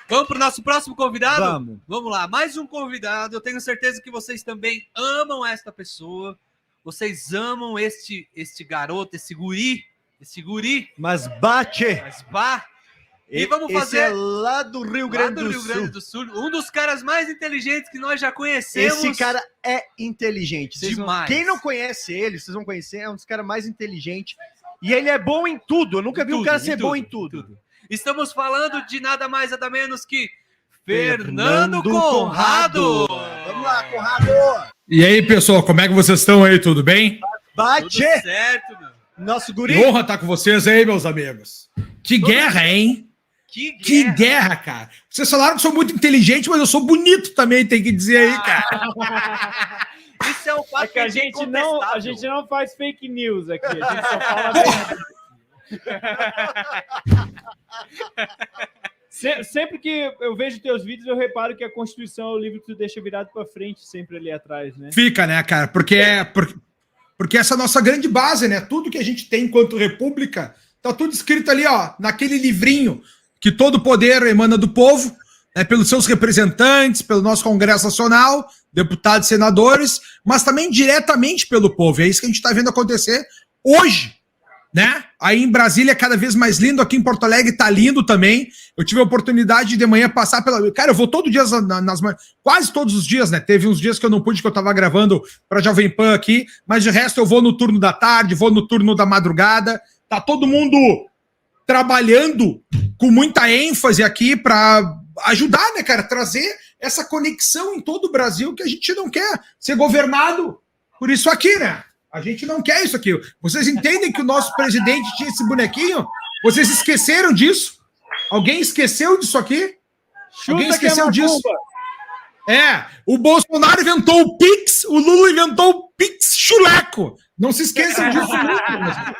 Vamos para o nosso próximo convidado? Vamos. Vamos lá, mais um convidado. Eu tenho certeza que vocês também amam esta pessoa. Vocês amam este garoto, esse guri. Mas bate. E vamos fazer... Esse é lá do Rio Grande do Sul. Um dos caras mais inteligentes que nós já conhecemos. Esse cara é inteligente. Demais. Quem não conhece ele, vocês vão conhecer, é um dos caras mais inteligentes. E ele é bom em tudo. Eu nunca vi um cara ser bom em tudo. Estamos falando de nada mais, nada menos que Fernando Conrado. Vamos lá, Conrado. E aí, pessoal, como é que vocês estão aí? Tudo bem? Bate. Tudo certo, meu. Nosso guri. Que honra estar com vocês aí, meus amigos. Que guerra, hein? Que guerra, cara. Vocês falaram que eu sou muito inteligente, mas eu sou bonito também, tem que dizer aí, cara. Isso é um fato que a gente não faz fake news aqui, a gente só fala verdade. Sempre que eu vejo teus vídeos, eu reparo que a Constituição é o livro que tu deixa virado para frente, sempre ali atrás, né? Fica, né, cara? Porque essa é a nossa grande base, né? Tudo que a gente tem enquanto república, tá tudo escrito ali, ó, naquele livrinho que todo poder emana do povo, né, pelos seus representantes, pelo nosso Congresso Nacional, deputados e senadores, mas também diretamente pelo povo. É isso que a gente está vendo acontecer hoje, né? Aí em Brasília é cada vez mais lindo, aqui em Porto Alegre tá lindo também. Eu tive a oportunidade de manhã passar pela... Cara, eu vou todo dia quase todos os dias, né? Teve uns dias que eu não pude, que eu tava gravando pra Jovem Pan aqui, mas de resto eu vou no turno da tarde, vou no turno da madrugada. Tá todo mundo trabalhando com muita ênfase aqui para ajudar, né, cara? Trazer essa conexão em todo o Brasil, que a gente não quer ser governado por isso aqui, né? A gente não quer isso aqui. Vocês entendem que o nosso presidente tinha esse bonequinho? Vocês esqueceram disso? Alguém esqueceu disso aqui? Alguém esqueceu disso? O Bolsonaro inventou o Pix, o Lula inventou o Pix chuleco. Não se esqueçam disso nunca.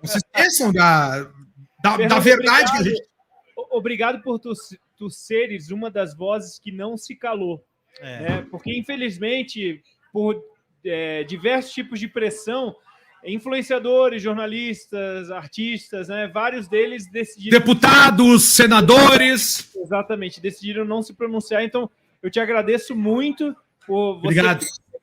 Não se esqueçam da verdade que a gente... Obrigado por tu seres uma das vozes que não se calou. Né? Porque, infelizmente, por diversos tipos de pressão, influenciadores, jornalistas, artistas, né? Vários deles decidiram... Deputados, senadores... Exatamente, decidiram não se pronunciar. Então, eu te agradeço muito por você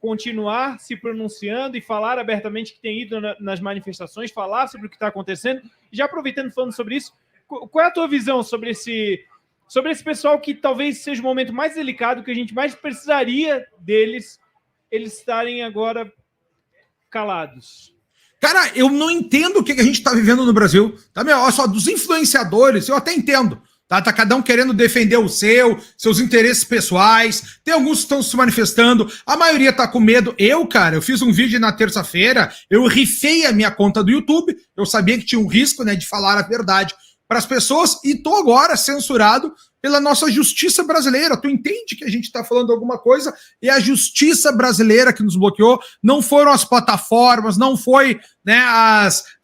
continuar se pronunciando e falar abertamente que tem ido nas manifestações, falar sobre o que está acontecendo. E já aproveitando, falando sobre isso, qual é a tua visão sobre esse pessoal que talvez seja o momento mais delicado, que a gente mais precisaria deles, eles estarem agora calados? Cara, eu não entendo o que a gente está vivendo no Brasil. Tá, olha só, dos influenciadores, eu até entendo. Tá cada um querendo defender seus interesses pessoais. Tem alguns que estão se manifestando. A maioria tá com medo. Eu fiz um vídeo na terça-feira, eu rifei a minha conta do YouTube. Eu sabia que tinha um risco, né, de falar a verdade para as pessoas e tô agora censurado pela nossa justiça brasileira. Tu entende que a gente está falando alguma coisa e a justiça brasileira que nos bloqueou, não foram as plataformas, não foi, né,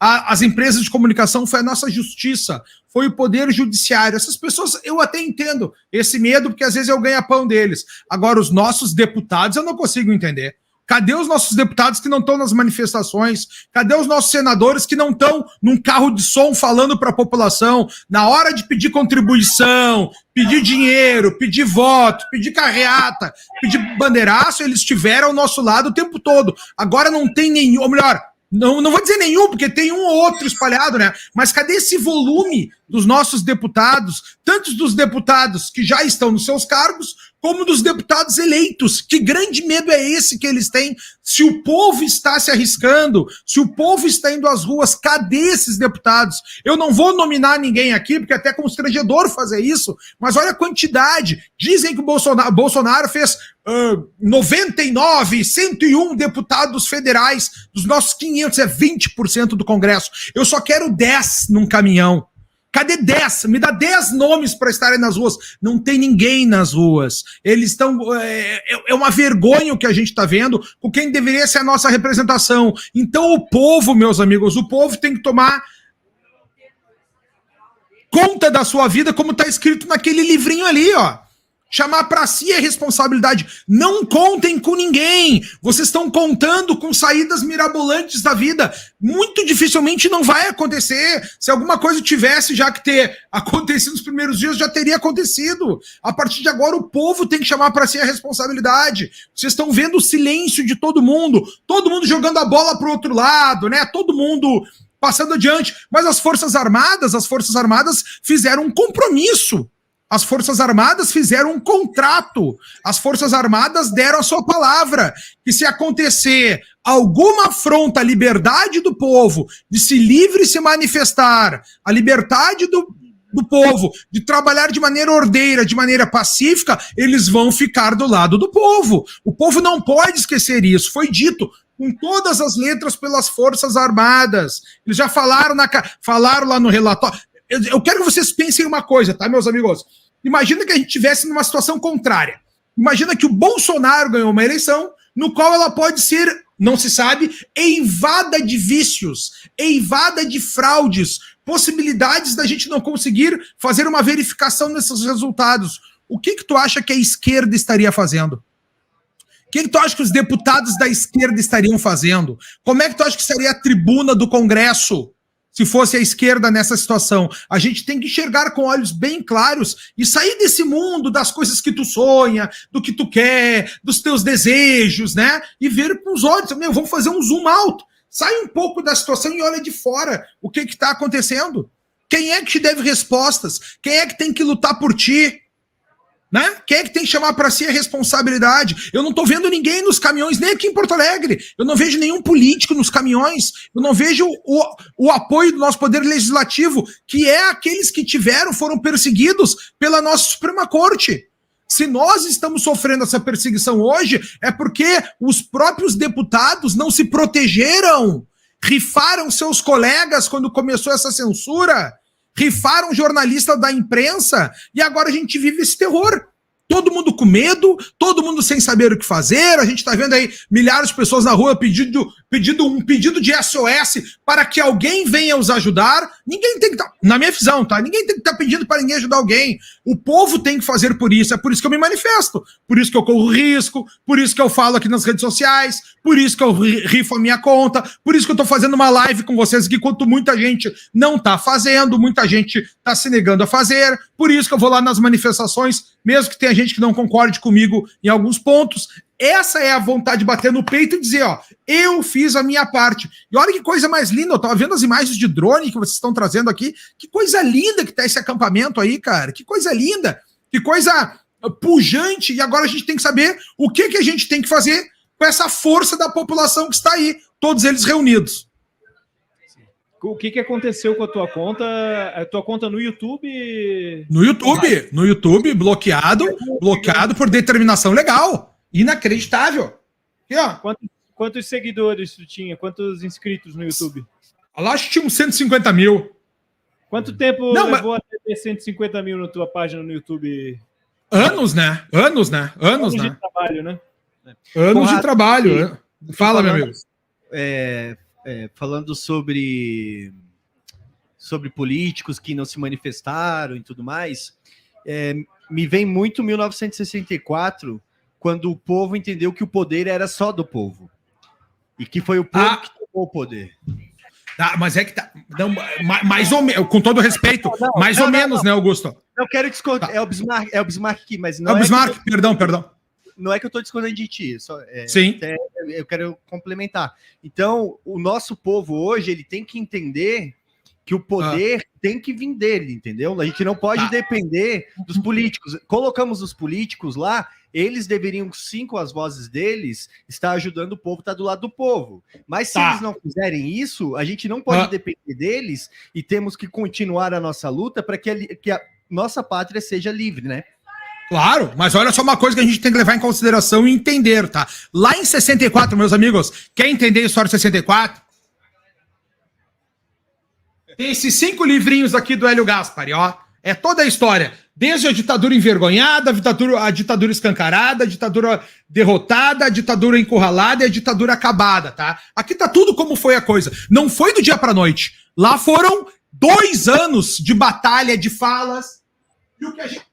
as empresas de comunicação, foi a nossa justiça, foi o poder judiciário. Essas pessoas, eu até entendo esse medo, porque às vezes é o ganha-pão deles. Agora, os nossos deputados, eu não consigo entender. Cadê os nossos deputados que não estão nas manifestações? Cadê os nossos senadores que não estão num carro de som falando para a população? Na hora de pedir contribuição, pedir dinheiro, pedir voto, pedir carreata, pedir bandeiraço, eles estiveram ao nosso lado o tempo todo. Agora não tem nenhum, ou melhor, não vou dizer nenhum, porque tem um ou outro espalhado, né? Mas cadê esse volume dos nossos deputados, tanto dos deputados que já estão nos seus cargos, como dos deputados eleitos? Que grande medo é esse que eles têm? Se o povo está se arriscando, se o povo está indo às ruas, cadê esses deputados? Eu não vou nominar ninguém aqui, porque é até constrangedor fazer isso, mas olha a quantidade. Dizem que o Bolsonaro fez 99, 101 deputados federais, dos nossos 500, é 20% do Congresso. Eu só quero 10 num caminhão. Cadê 10? Me dá 10 nomes para estarem nas ruas. Não tem ninguém nas ruas. Eles estão... É uma vergonha o que a gente está vendo com quem deveria ser a nossa representação. Então o povo, meus amigos, o povo tem que tomar conta da sua vida, como está escrito naquele livrinho ali, ó. Chamar para si a responsabilidade. Não contem com ninguém. Vocês estão contando com saídas mirabolantes da vida. Muito dificilmente não vai acontecer. Se alguma coisa tivesse já que ter acontecido nos primeiros dias, já teria acontecido. A partir de agora, o povo tem que chamar para si a responsabilidade. Vocês estão vendo o silêncio de todo mundo jogando a bola para o outro lado, né? Todo mundo passando adiante. Mas as Forças Armadas fizeram um compromisso. As Forças Armadas fizeram um contrato. As Forças Armadas deram a sua palavra. Que se acontecer alguma afronta à liberdade do povo de se livre e se manifestar, a liberdade do povo de trabalhar de maneira ordeira, de maneira pacífica, eles vão ficar do lado do povo. O povo não pode esquecer isso. Foi dito com todas as letras pelas Forças Armadas. Eles já falaram lá no relatório. Eu quero que vocês pensem uma coisa, tá, meus amigos? Imagina que a gente estivesse numa situação contrária. Imagina que o Bolsonaro ganhou uma eleição no qual ela pode ser, não se sabe, eivada de vícios, eivada de fraudes, possibilidades da gente não conseguir fazer uma verificação desses resultados. O que tu acha que a esquerda estaria fazendo? O que tu acha que os deputados da esquerda estariam fazendo? Como é que tu acha que seria a tribuna do Congresso se fosse a esquerda nessa situação? A gente tem que enxergar com olhos bem claros e sair desse mundo das coisas que tu sonha, do que tu quer, dos teus desejos, né? E ver com os olhos. Vamos fazer um zoom out. Sai um pouco da situação e olha de fora o que está acontecendo. Quem é que te deve respostas? Quem é que tem que lutar por ti? Né? Quem é que tem que chamar para si a responsabilidade? Eu não estou vendo ninguém nos caminhões, nem aqui em Porto Alegre. Eu não vejo nenhum político nos caminhões. Eu não vejo o apoio do nosso poder legislativo, que é aqueles que foram perseguidos pela nossa Suprema Corte. Se nós estamos sofrendo essa perseguição hoje, é porque os próprios deputados não se protegeram, rifaram seus colegas quando começou essa censura, rifaram jornalista da imprensa, e agora a gente vive esse terror. Todo mundo com medo, todo mundo sem saber o que fazer. A gente está vendo aí milhares de pessoas na rua pedindo um pedido de SOS para que alguém venha os ajudar. Ninguém tem que estar, na minha visão, tá? Ninguém tem que estar pedindo para ninguém ajudar alguém. O povo tem que fazer por isso. É por isso que eu me manifesto, por isso que eu corro risco, por isso que eu falo aqui nas redes sociais, por isso que eu rifo a minha conta, por isso que eu estou fazendo uma live com vocês aqui, enquanto muita gente não está fazendo, muita gente está se negando a fazer. Por isso que eu vou lá nas manifestações, mesmo que tenha gente que não concorde comigo em alguns pontos. Essa é a vontade de bater no peito e dizer, ó, eu fiz a minha parte. E olha que coisa mais linda, eu tava vendo as imagens de drone que vocês estão trazendo aqui, que coisa linda que tá esse acampamento aí, cara, que coisa linda, que coisa pujante, e agora a gente tem que saber o que a gente tem que fazer com essa força da população que está aí, todos eles reunidos. O que aconteceu com a tua conta? A tua conta no YouTube? No YouTube, bloqueado por determinação legal. Inacreditável. Aqui, ó. Quantos seguidores tu tinha? Quantos inscritos no YouTube? Lá acho que tinha uns 150 mil. Quanto tempo levou até ter 150 mil na tua página no YouTube? Anos, né? Anos de trabalho, né? Anos de trabalho. Fala, meu amigo. Falando sobre políticos que não se manifestaram e tudo mais, me vem muito 1964, quando o povo entendeu que o poder era só do povo. E que foi o povo que tomou o poder. Mas é que tá. Não, mais ou menos, com todo respeito, mais ou menos, né, Augusto? Eu quero discordar. Tá. É o Bismarck aqui, mas não é o Bismarck, perdão. Não é que eu estou discordando de ti. Sim. Eu quero complementar. Então, o nosso povo hoje, ele tem que entender que o poder tem que vir dele, entendeu? A gente não pode depender dos políticos. Colocamos os políticos lá, eles deveriam, sim, com as vozes deles, estar ajudando o povo, estar do lado do povo. Mas se eles não fizerem isso, a gente não pode depender deles e temos que continuar a nossa luta para que a nossa pátria seja livre, né? Claro, mas olha só uma coisa que a gente tem que levar em consideração e entender, tá? Lá em 64, meus amigos, quer entender a história de 64? Tem esses 5 livrinhos aqui do Hélio Gaspari, ó. É toda a história. Desde a ditadura envergonhada, a ditadura escancarada, a ditadura derrotada, a ditadura encurralada e a ditadura acabada, tá? Aqui tá tudo como foi a coisa. Não foi do dia pra noite. Lá foram 2 anos de batalha, de falas. E o que a gente...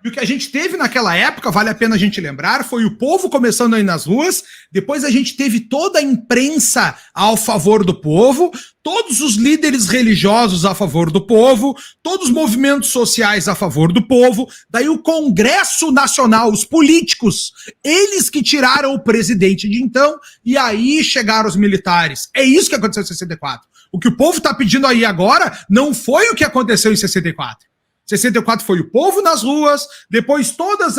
E o que a gente teve naquela época, vale a pena a gente lembrar, foi o povo começando aí nas ruas, depois a gente teve toda a imprensa ao favor do povo, todos os líderes religiosos a favor do povo, todos os movimentos sociais a favor do povo, daí o Congresso Nacional, os políticos, eles que tiraram o presidente de então, e aí chegaram os militares. É isso que aconteceu em 64. O que o povo está pedindo aí agora não foi o que aconteceu em 64. 64 foi o povo nas ruas, depois todos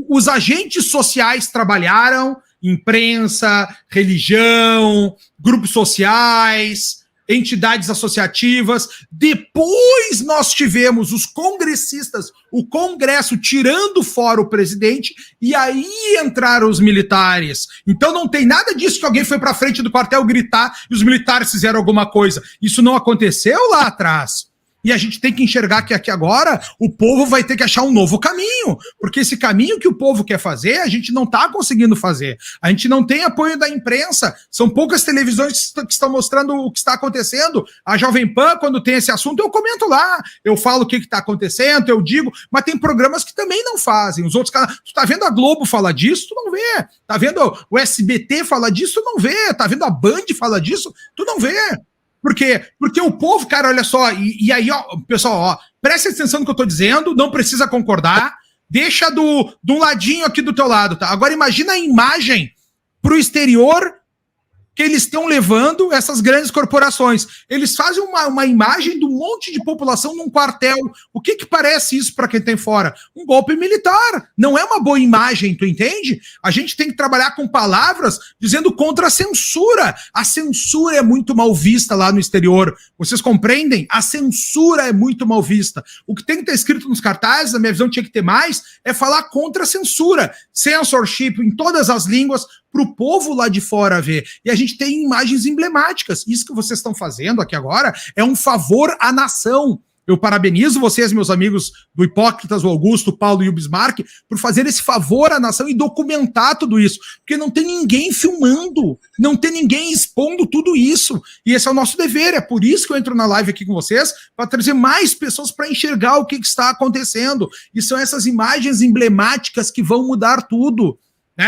os agentes sociais trabalharam, imprensa, religião, grupos sociais, entidades associativas. Depois nós tivemos os congressistas, o Congresso tirando fora o presidente, e aí entraram os militares. Então não tem nada disso que alguém foi para frente do quartel gritar e os militares fizeram alguma coisa. Isso não aconteceu lá atrás. E a gente tem que enxergar que aqui agora o povo vai ter que achar um novo caminho, porque esse caminho que o povo quer fazer, a gente não está conseguindo fazer. A gente não tem apoio da imprensa, são poucas televisões que estão mostrando o que está acontecendo. A Jovem Pan, quando tem esse assunto, eu comento lá, eu falo o que está acontecendo, eu digo, mas tem programas que também não fazem. Os outros canais, tu tá vendo a Globo falar disso, tu não vê. Tá vendo o SBT falar disso, tu não vê. Tá vendo a Band falar disso, tu não vê. Por quê? Porque o povo, cara, olha só, e aí, ó, pessoal, ó, preste atenção no que eu tô dizendo, não precisa concordar, deixa de um ladinho aqui do teu lado, tá? Agora imagina a imagem pro exterior que eles estão levando essas grandes corporações. Eles fazem uma imagem de um monte de população num quartel. O que parece isso para quem tem fora? Um golpe militar. Não é uma boa imagem, tu entende? A gente tem que trabalhar com palavras dizendo contra a censura. A censura é muito mal vista lá no exterior. Vocês compreendem? A censura é muito mal vista. O que tem que estar escrito nos cartazes, na minha visão tinha que ter mais, é falar contra a censura. Censorship em todas as línguas, para o povo lá de fora ver. E a gente tem imagens emblemáticas. Isso que vocês estão fazendo aqui agora é um favor à nação. Eu parabenizo vocês, meus amigos do Hipócritas, o Augusto, o Paulo e o Bismarck, por fazer esse favor à nação e documentar tudo isso. Porque não tem ninguém filmando, não tem ninguém expondo tudo isso. E esse é o nosso dever. É por isso que eu entro na live aqui com vocês, para trazer mais pessoas para enxergar o que está acontecendo. E são essas imagens emblemáticas que vão mudar tudo.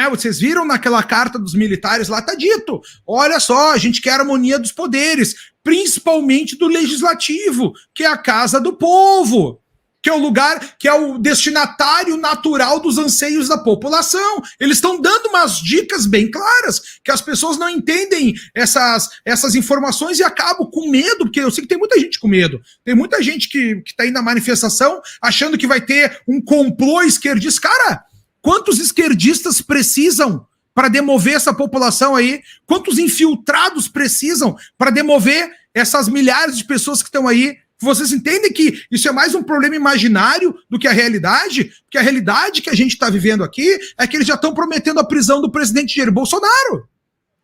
Vocês viram naquela carta dos militares lá, tá dito, olha só, a gente quer a harmonia dos poderes, principalmente do legislativo, que é a casa do povo, que é o lugar, que é o destinatário natural dos anseios da população. Eles estão dando umas dicas bem claras, que as pessoas não entendem essas informações e acabam com medo, porque eu sei que tem muita gente com medo, tem muita gente que tá aí na manifestação achando que vai ter um complô esquerdista. Cara, quantos esquerdistas precisam para demover essa população aí? Quantos infiltrados precisam para demover essas milhares de pessoas que estão aí? Vocês entendem que isso é mais um problema imaginário do que a realidade? Porque a realidade que a gente está vivendo aqui é que eles já estão prometendo a prisão do presidente Jair Bolsonaro.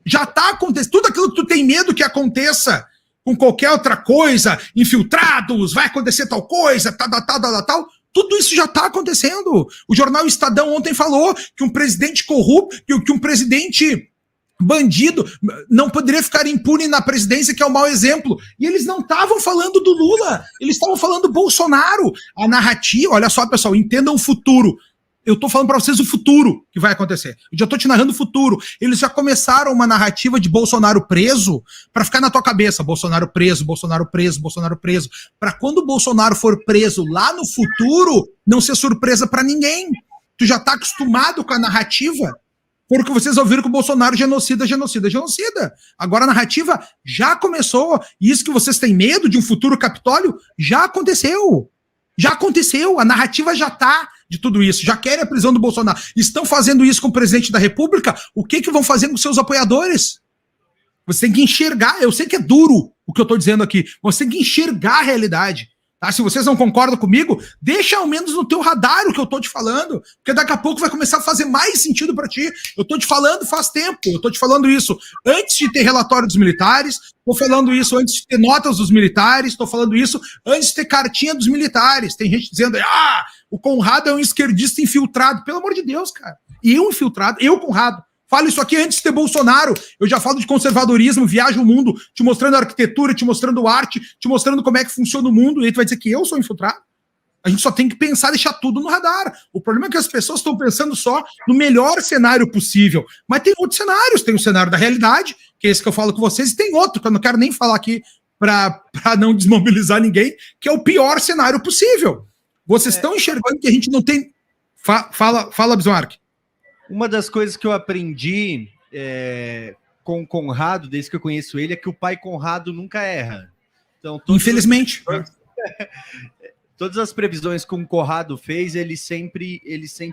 Já está acontecendo. Tudo aquilo que tu tem medo que aconteça com qualquer outra coisa, infiltrados, vai acontecer tal coisa, tal. Tudo isso já está acontecendo. O jornal Estadão ontem falou que um presidente corrupto, que um presidente bandido não poderia ficar impune na presidência, que é o mau exemplo. E eles não estavam falando do Lula, eles estavam falando do Bolsonaro. A narrativa, olha só, pessoal, entendam o futuro. Eu estou falando para vocês o futuro que vai acontecer. Eu já estou te narrando o futuro. Eles já começaram uma narrativa de Bolsonaro preso para ficar na tua cabeça. Bolsonaro preso, Bolsonaro preso, Bolsonaro preso. Para quando o Bolsonaro for preso lá no futuro, não ser surpresa para ninguém. Tu já está acostumado com a narrativa. Porque vocês ouviram que o Bolsonaro genocida. Agora a narrativa já começou. E isso que vocês têm medo de um futuro Capitólio, já aconteceu. Já aconteceu. A narrativa já está de tudo isso. Já querem a prisão do Bolsonaro. Estão fazendo isso com o presidente da República. O que vão fazer com seus apoiadores? Você tem que enxergar. Eu sei que é duro o que eu estou dizendo aqui. Você tem que enxergar a realidade. Tá? Se vocês não concordam comigo, deixa ao menos no teu radar o que eu tô te falando, porque daqui a pouco vai começar a fazer mais sentido para ti. Eu tô te falando faz tempo, eu tô te falando isso antes de ter relatório dos militares, tô falando isso antes de ter notas dos militares, tô falando isso antes de ter cartinha dos militares. Tem gente dizendo, o Conrado é um esquerdista infiltrado. Pelo amor de Deus, cara. Eu infiltrado, eu, Conrado. Falo isso aqui antes de ter Bolsonaro. Eu já falo de conservadorismo, viajo o mundo, te mostrando a arquitetura, te mostrando arte, te mostrando como é que funciona o mundo, e aí tu vai dizer que eu sou infiltrado? A gente só tem que pensar, deixar tudo no radar. O problema é que as pessoas estão pensando só no melhor cenário possível. Mas tem outros cenários. Tem o cenário da realidade, que é esse que eu falo com vocês, e tem outro, que eu não quero nem falar aqui para não desmobilizar ninguém, que é o pior cenário possível. Vocês estão enxergando que a gente não tem... Fala, Bismarck. Uma das coisas que eu aprendi com o Conrado, desde que eu conheço ele, é que o pai Conrado nunca erra. Então, infelizmente. Todas as previsões que o Conrado fez, ele sempre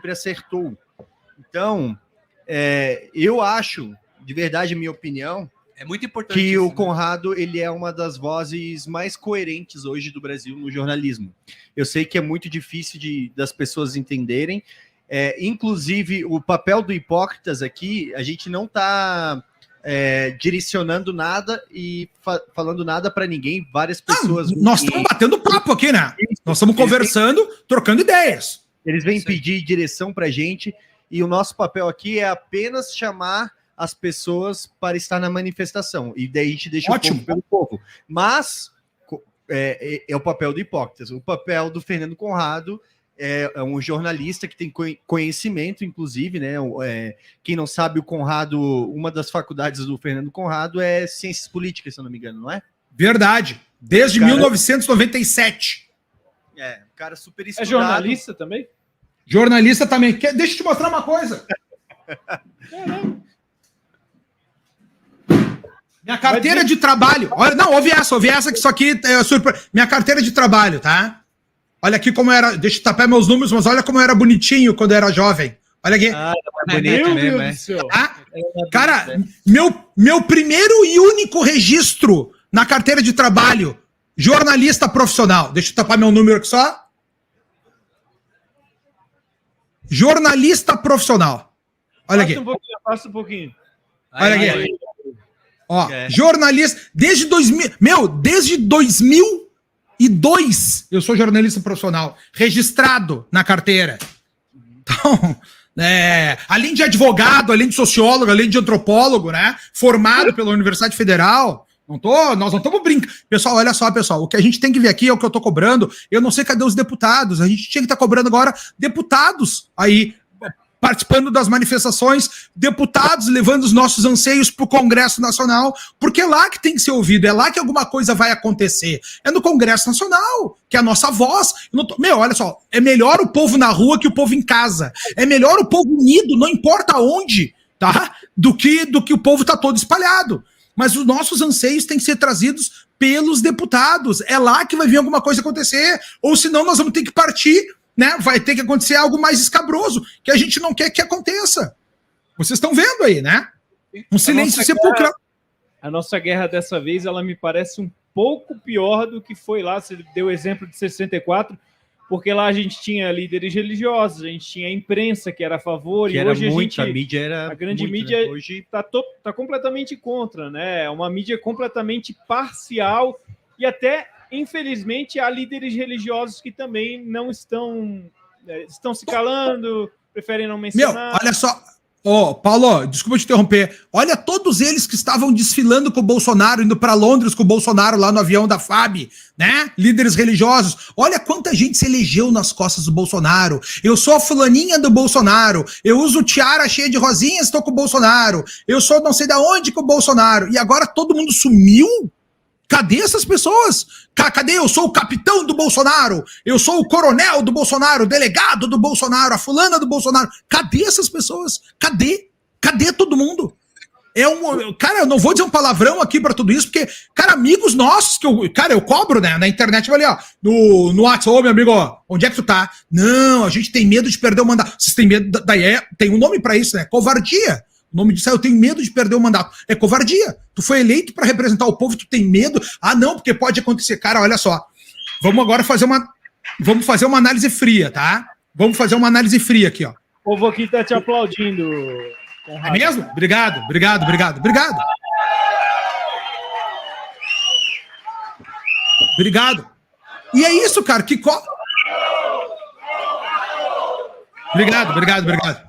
acertou. Então, eu acho, de verdade, minha opinião, é muito importante que isso, o Conrado ele é uma das vozes mais coerentes hoje do Brasil no jornalismo. Eu sei que é muito difícil das pessoas entenderem. Inclusive, o papel do Hipócritas aqui, a gente não está direcionando nada e falando nada para ninguém. Várias pessoas... nós estamos batendo papo aqui, né? Nós estamos conversando, trocando ideias. Eles vêm pedir direção para a gente e o nosso papel aqui é apenas chamar as pessoas para estar na manifestação. E daí a gente deixa o povo pelo povo. Mas é o papel do Hipócritas. O papel do Fernando Conrado é um jornalista que tem conhecimento, inclusive, né? Quem não sabe, o Conrado, uma das faculdades do Fernando Conrado é Ciências Políticas, se eu não me engano, não é? Verdade. Desde 1997. Um cara super estudado. É jornalista também? Jornalista também. Deixa eu te mostrar uma coisa. Minha carteira de trabalho. Olha, não, ouve essa, que isso aqui é surpresa. Minha carteira de trabalho, tá? Olha aqui como era. Deixa eu tapar meus números, mas olha como eu era bonitinho quando eu era jovem. Olha aqui. Bonito mesmo, Deus do céu. Cara, meu primeiro e único registro na carteira de trabalho, jornalista profissional. Deixa eu tapar meu número aqui só. Jornalista profissional. Olha aqui. Passa um pouquinho. Olha aqui. Ó, jornalista, desde 2002 eu sou jornalista profissional, registrado na carteira. Então, além de advogado, além de sociólogo, além de antropólogo, né? Formado pela Universidade Federal. Nós não estamos brincando. Pessoal, olha só, pessoal. O que a gente tem que ver aqui é o que eu estou cobrando. Eu não sei cadê os deputados. A gente tinha que estar cobrando agora deputados aí participando das manifestações, deputados levando os nossos anseios para o Congresso Nacional, porque é lá que tem que ser ouvido, é lá que alguma coisa vai acontecer. É no Congresso Nacional, que é a nossa voz. Olha só, é melhor o povo na rua que o povo em casa. É melhor o povo unido, não importa onde, tá? Do que o povo tá todo espalhado. Mas os nossos anseios têm que ser trazidos pelos deputados. É lá que vai vir alguma coisa acontecer. Ou senão nós vamos ter que partir, né? Vai ter que acontecer algo mais escabroso, que a gente não quer que aconteça. Vocês estão vendo aí, né? Um silêncio sepulcral. A nossa guerra dessa vez, ela me parece um pouco pior do que foi lá. Você deu o exemplo de 64, porque lá a gente tinha líderes religiosos, a gente tinha a imprensa que era a favor, que e hoje a grande mídia né? Hoje tá completamente contra, né? É uma mídia completamente parcial e até, infelizmente, há líderes religiosos que também não estão se calando, preferem não mencionar. Olha só. Paulo, desculpa te interromper. Olha todos eles que estavam desfilando com o Bolsonaro, indo para Londres com o Bolsonaro lá no avião da FAB, né? Líderes religiosos. Olha quanta gente se elegeu nas costas do Bolsonaro. Eu sou a fulaninha do Bolsonaro. Eu uso tiara cheia de rosinhas, estou com o Bolsonaro. Eu sou não sei de onde com o Bolsonaro. E agora todo mundo sumiu? Cadê essas pessoas? Cadê? Eu sou o capitão do Bolsonaro, eu sou o coronel do Bolsonaro, o delegado do Bolsonaro, a fulana do Bolsonaro. Cadê essas pessoas? Cadê? Cadê todo mundo? Cara, eu não vou dizer um palavrão aqui pra tudo isso, porque, cara, amigos nossos, que eu cobro, né, na internet, ali, ó, no WhatsApp, meu amigo, ó, onde é que tu tá? Não, a gente tem medo de perder o mandato. Vocês têm medo, tem um nome pra isso, né, covardia. O nome disso é eu tenho medo de perder o mandato. É covardia. Tu foi eleito para representar o povo e tu tem medo? Ah, não, porque pode acontecer. Cara, olha só. Vamos agora fazer uma análise fria, tá? Vamos fazer uma análise fria aqui, ó. O povo aqui tá te aplaudindo, Conrado. É mesmo? Obrigado. Obrigado. E é isso, cara. Obrigado.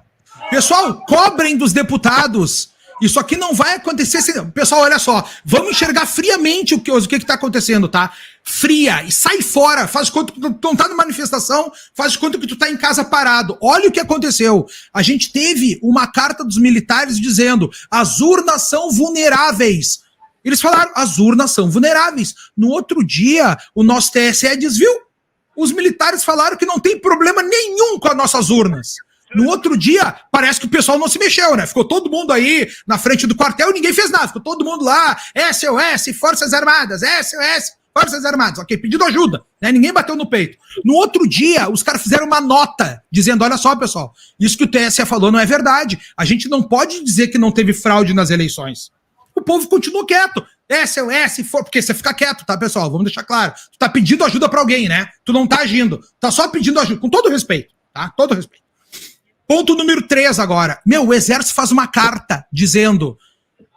Pessoal, cobrem dos deputados Isso aqui não vai acontecer. Pessoal, olha só. Vamos enxergar friamente o que está acontecendo, tá? Fria. E sai fora. Faz conta que tu não tá na manifestação. Faz conta que tu tá em casa parado. Olha o que aconteceu. A gente teve uma carta dos militares dizendo: as urnas são vulneráveis. Eles falaram: as urnas são vulneráveis. No outro dia, o nosso TSE desviu. Os militares falaram que não tem problema nenhum com as nossas urnas. No outro dia, parece que o pessoal não se mexeu, né? Ficou todo mundo aí na frente do quartel e ninguém fez nada. Ficou todo mundo lá, SOS, Forças Armadas, SOS, Forças Armadas. Ok, pedindo ajuda, né? Ninguém bateu no peito. No outro dia, os caras fizeram uma nota dizendo: olha só, pessoal, isso que o TSE falou não é verdade. A gente não pode dizer que não teve fraude nas eleições. O povo continua quieto. SOS, porque você fica quieto, tá, pessoal? Vamos deixar claro. Tu tá pedindo ajuda pra alguém, né? Tu não tá agindo. Tá só pedindo ajuda, com todo respeito, tá? Todo respeito. Ponto número 3 agora. O Exército faz uma carta dizendo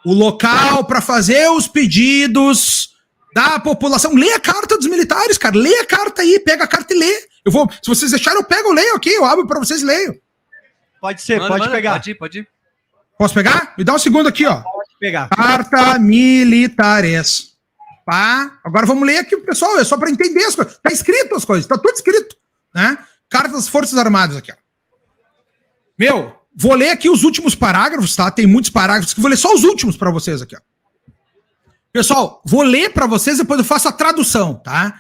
o local para fazer os pedidos da população. Lê a carta dos militares, cara. Lê a carta aí, pega a carta e lê. Eu vou, se vocês deixarem, eu pego, eu leio aqui, eu abro para vocês e leio. Pode ser, pode pegar. Pode ir. Posso pegar? Me dá um segundo aqui, ó. Pode pegar. Carta militares. Pá. Agora vamos ler aqui, pessoal, é só para entender as coisas. Tá escrito as coisas, tá tudo escrito, né? Carta das Forças Armadas aqui, ó. Vou ler aqui os últimos parágrafos, tá? Tem muitos parágrafos que vou ler só os últimos para vocês aqui, ó. Pessoal, vou ler para vocês e depois eu faço a tradução, tá?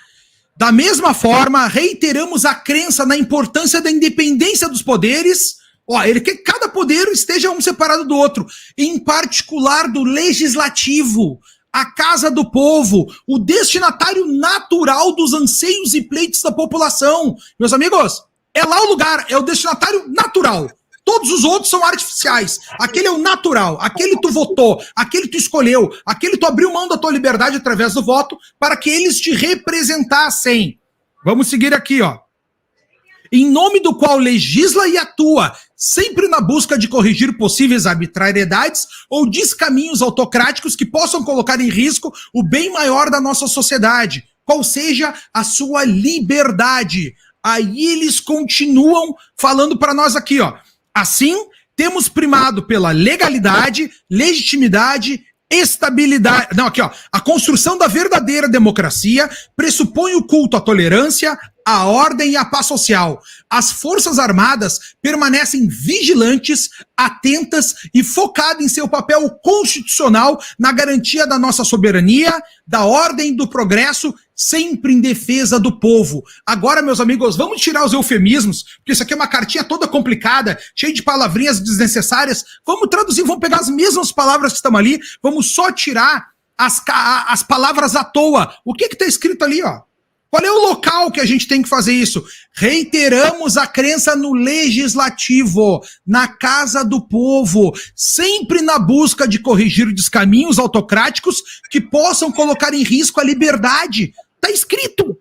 Da mesma forma, reiteramos a crença na importância da independência dos poderes. Ó, ele quer que cada poder esteja um separado do outro, em particular do legislativo, a casa do povo, o destinatário natural dos anseios e pleitos da população. Meus amigos, é lá o lugar, é o destinatário natural. Todos os outros são artificiais. Aquele é o natural, aquele tu votou, aquele tu escolheu, aquele tu abriu mão da tua liberdade através do voto para que eles te representassem. Vamos seguir aqui, ó. Em nome do qual legisla e atua, sempre na busca de corrigir possíveis arbitrariedades ou descaminhos autocráticos que possam colocar em risco o bem maior da nossa sociedade, qual seja a sua liberdade. Aí eles continuam falando para nós aqui, ó. Assim, temos primado pela legalidade, legitimidade, estabilidade... Não, aqui, ó. A construção da verdadeira democracia pressupõe o culto à tolerância, à ordem e à paz social. As Forças Armadas permanecem vigilantes, atentas e focadas em seu papel constitucional na garantia da nossa soberania, da ordem e do progresso, sempre em defesa do povo. Agora, meus amigos, vamos tirar os eufemismos, porque isso aqui é uma cartinha toda complicada, cheia de palavrinhas desnecessárias. Vamos traduzir, vamos pegar as mesmas palavras que estão ali, vamos só tirar as palavras à toa. O que está escrito ali, ó? Qual é o local que a gente tem que fazer isso? Reiteramos a crença no legislativo, na casa do povo, sempre na busca de corrigir descaminhos autocráticos que possam colocar em risco a liberdade. Tá escrito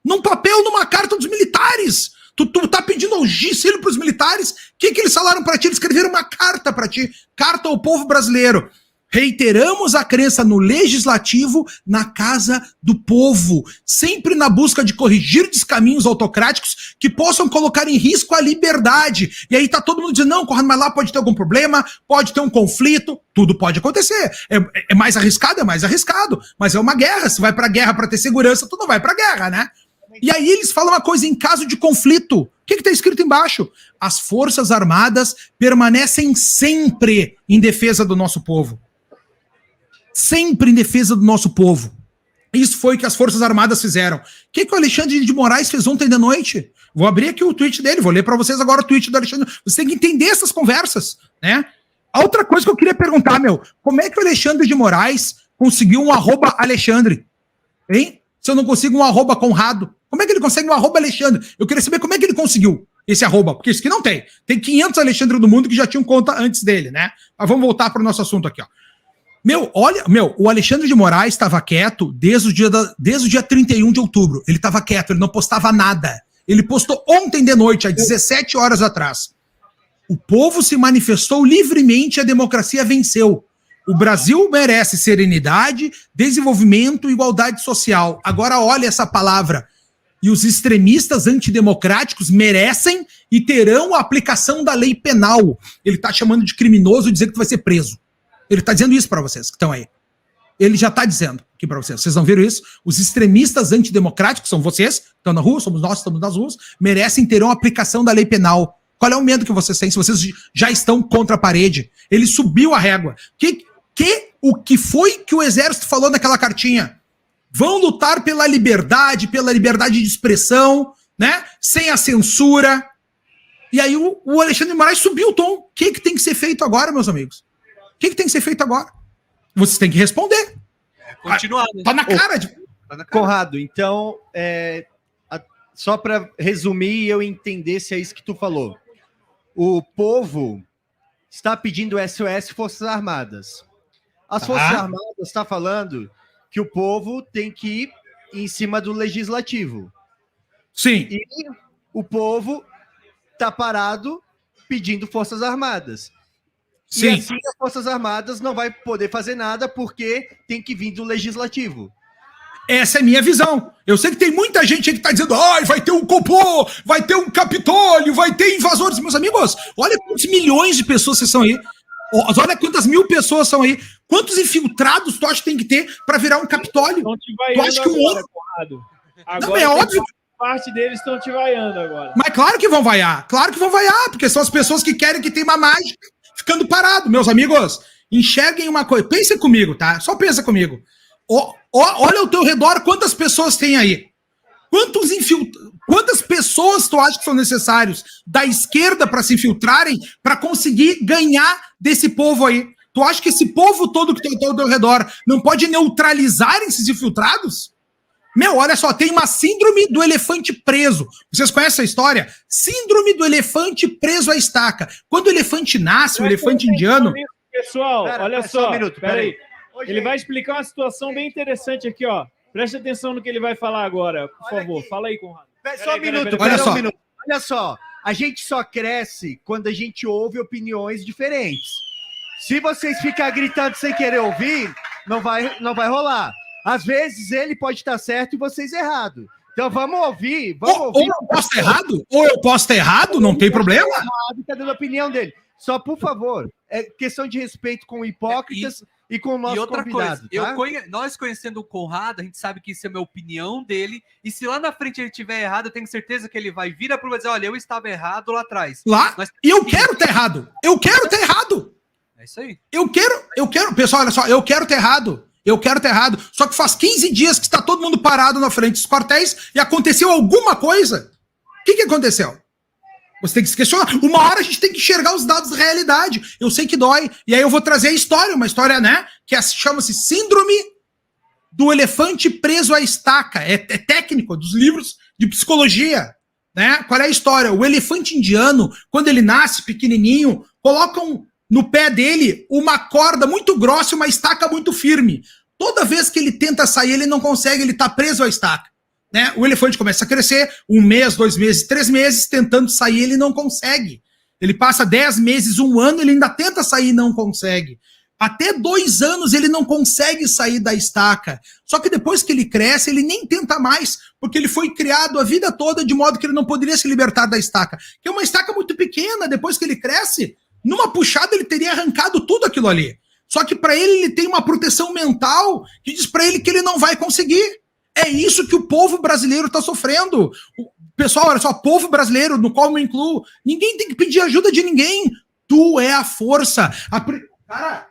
num papel, numa carta dos militares. Tu tá pedindo auxílio para os militares? O que eles falaram para ti? Eles escreveram uma carta para ti, carta ao povo brasileiro. Reiteramos a crença no legislativo, na casa do povo, sempre na busca de corrigir descaminhos autocráticos que possam colocar em risco a liberdade. E aí tá todo mundo dizendo: não, Conrado, mas lá pode ter algum problema, pode ter um conflito, tudo pode acontecer. É mais arriscado, mas é uma guerra. Se vai pra guerra pra ter segurança, tu não vai pra guerra, né? E aí eles falam uma coisa: em caso de conflito, o que tá escrito embaixo? As Forças Armadas permanecem sempre em defesa do nosso povo. Sempre em defesa do nosso povo. Isso foi o que as Forças Armadas fizeram. O que o Alexandre de Moraes fez ontem de noite? Vou abrir aqui o tweet dele, vou ler para vocês agora o tweet do Alexandre. Você tem que entender essas conversas, né? A outra coisa que eu queria perguntar, como é que o Alexandre de Moraes conseguiu um @Alexandre? Hein? Se eu não consigo um @Conrado, como é que ele consegue um @Alexandre? Eu queria saber como é que ele conseguiu esse @, porque isso aqui não tem. Tem 500 Alexandre do mundo que já tinham conta antes dele, né? Mas vamos voltar para o nosso assunto aqui, ó. O Alexandre de Moraes estava quieto desde o dia 31 de outubro. Ele estava quieto, ele não postava nada. Ele postou ontem de noite, às 17 horas atrás. O povo se manifestou livremente e a democracia venceu. O Brasil merece serenidade, desenvolvimento e igualdade social. Agora olha essa palavra. E os extremistas antidemocráticos merecem e terão a aplicação da lei penal. Ele está chamando de criminoso e dizendo que vai ser preso. Ele está dizendo isso para vocês que estão aí. Ele já está dizendo aqui para vocês. Vocês não viram isso? Os extremistas antidemocráticos, são vocês, que estão na rua, somos nós que estamos nas ruas, merecem e terão a aplicação da lei penal. Qual é o medo que vocês têm se vocês já estão contra a parede? Ele subiu a régua. O que foi que o exército falou naquela cartinha? Vão lutar pela liberdade de expressão, né? Sem a censura. E aí o Alexandre de Moraes subiu o tom. O que tem que ser feito agora, meus amigos? O que tem que ser feito agora? Vocês têm que responder. Continuar, né? Tá na cara. Conrado, então, só para resumir e eu entender se é isso que tu falou. O povo está pedindo SOS Forças Armadas. As Forças Armadas estão falando que o povo tem que ir em cima do legislativo. Sim. E o povo está parado pedindo Forças Armadas. Sim. E assim as Forças Armadas não vai poder fazer nada porque tem que vir do legislativo. Essa é a minha visão. Eu sei que tem muita gente aí que está dizendo vai ter um complô, vai ter um Capitólio, vai ter invasores. Meus amigos, olha quantos milhões de pessoas vocês são aí. Olha quantas mil pessoas são aí. Quantos infiltrados tu acha que tem que ter para virar um Capitólio? Estão te Tu acha que vaiando agora, Conrado. Não, Agora é óbvio. parte deles estão te vaiando agora. Mas claro que vão vaiar. Claro que vão vaiar, porque são as pessoas que querem que tenha uma mágica ficando parado. Meus amigos, enxerguem uma coisa. Pensa comigo, tá? Só pensa comigo. Olha ao teu redor quantas pessoas tem aí. Quantas pessoas tu acha que são necessários da esquerda para se infiltrarem para conseguir ganhar desse povo aí? Tu acha que esse povo todo que tem ao teu redor não pode neutralizar esses infiltrados? Meu, olha só, tem uma síndrome do elefante preso. Vocês conhecem a história? Síndrome do elefante preso à estaca. Quando o elefante nasce, o elefante indiano... Pessoal, olha só, um minuto, peraí. Hoje Ele vai explicar uma situação bem interessante aqui, ó. Preste atenção no que ele vai falar agora, por favor. Aqui. Fala aí, Conrado. Só um minuto, Olha só. um minuto. Olha só, a gente só cresce quando a gente ouve opiniões diferentes. Se vocês ficarem gritando sem querer ouvir, não vai rolar. Às vezes ele pode estar certo e vocês errado. Então vamos ouvir. Ou eu posso estar errado? Ou eu posso estar errado, não tem problema. Está dando a opinião dele. Só, por favor, é questão de respeito com hipócritas e com o nosso convidado. Tá? Nós conhecendo o Conrado, a gente sabe que isso é a minha opinião dele, e se lá na frente ele estiver errado, eu tenho certeza que ele vai vir a prova e dizer, olha, eu estava errado lá atrás. E eu quero estar errado. Eu quero estar errado. É isso aí. Eu quero, pessoal, olha só, eu quero estar errado. Eu quero estar errado. Só que faz 15 dias que está todo mundo parado na frente dos quartéis e aconteceu alguma coisa. O que aconteceu? Você tem que se questionar. Uma hora a gente tem que enxergar os dados da realidade. Eu sei que dói. E aí eu vou trazer a história, uma história, né? Que chama-se Síndrome do Elefante Preso à Estaca. É técnico, dos livros de psicologia. Né? Qual é a história? O elefante indiano, quando ele nasce pequenininho, colocam no pé dele uma corda muito grossa e uma estaca muito firme. Toda vez que ele tenta sair, ele não consegue, ele está preso à estaca. Né? O elefante começa a crescer, 1 mês, 2 meses, 3 meses, tentando sair, ele não consegue. Ele passa 10 meses, 1 ano, ele ainda tenta sair e não consegue. Até 2 anos ele não consegue sair da estaca. Só que depois que ele cresce, ele nem tenta mais, porque ele foi criado a vida toda de modo que ele não poderia se libertar da estaca. Que é uma estaca muito pequena, depois que ele cresce, numa puxada ele teria arrancado tudo aquilo ali. Só que para ele tem uma proteção mental que diz para ele que ele não vai conseguir. É isso que o povo brasileiro está sofrendo. Pessoal, olha só, povo brasileiro, no qual eu me incluo, ninguém tem que pedir ajuda de ninguém. Tu é a força. Cara,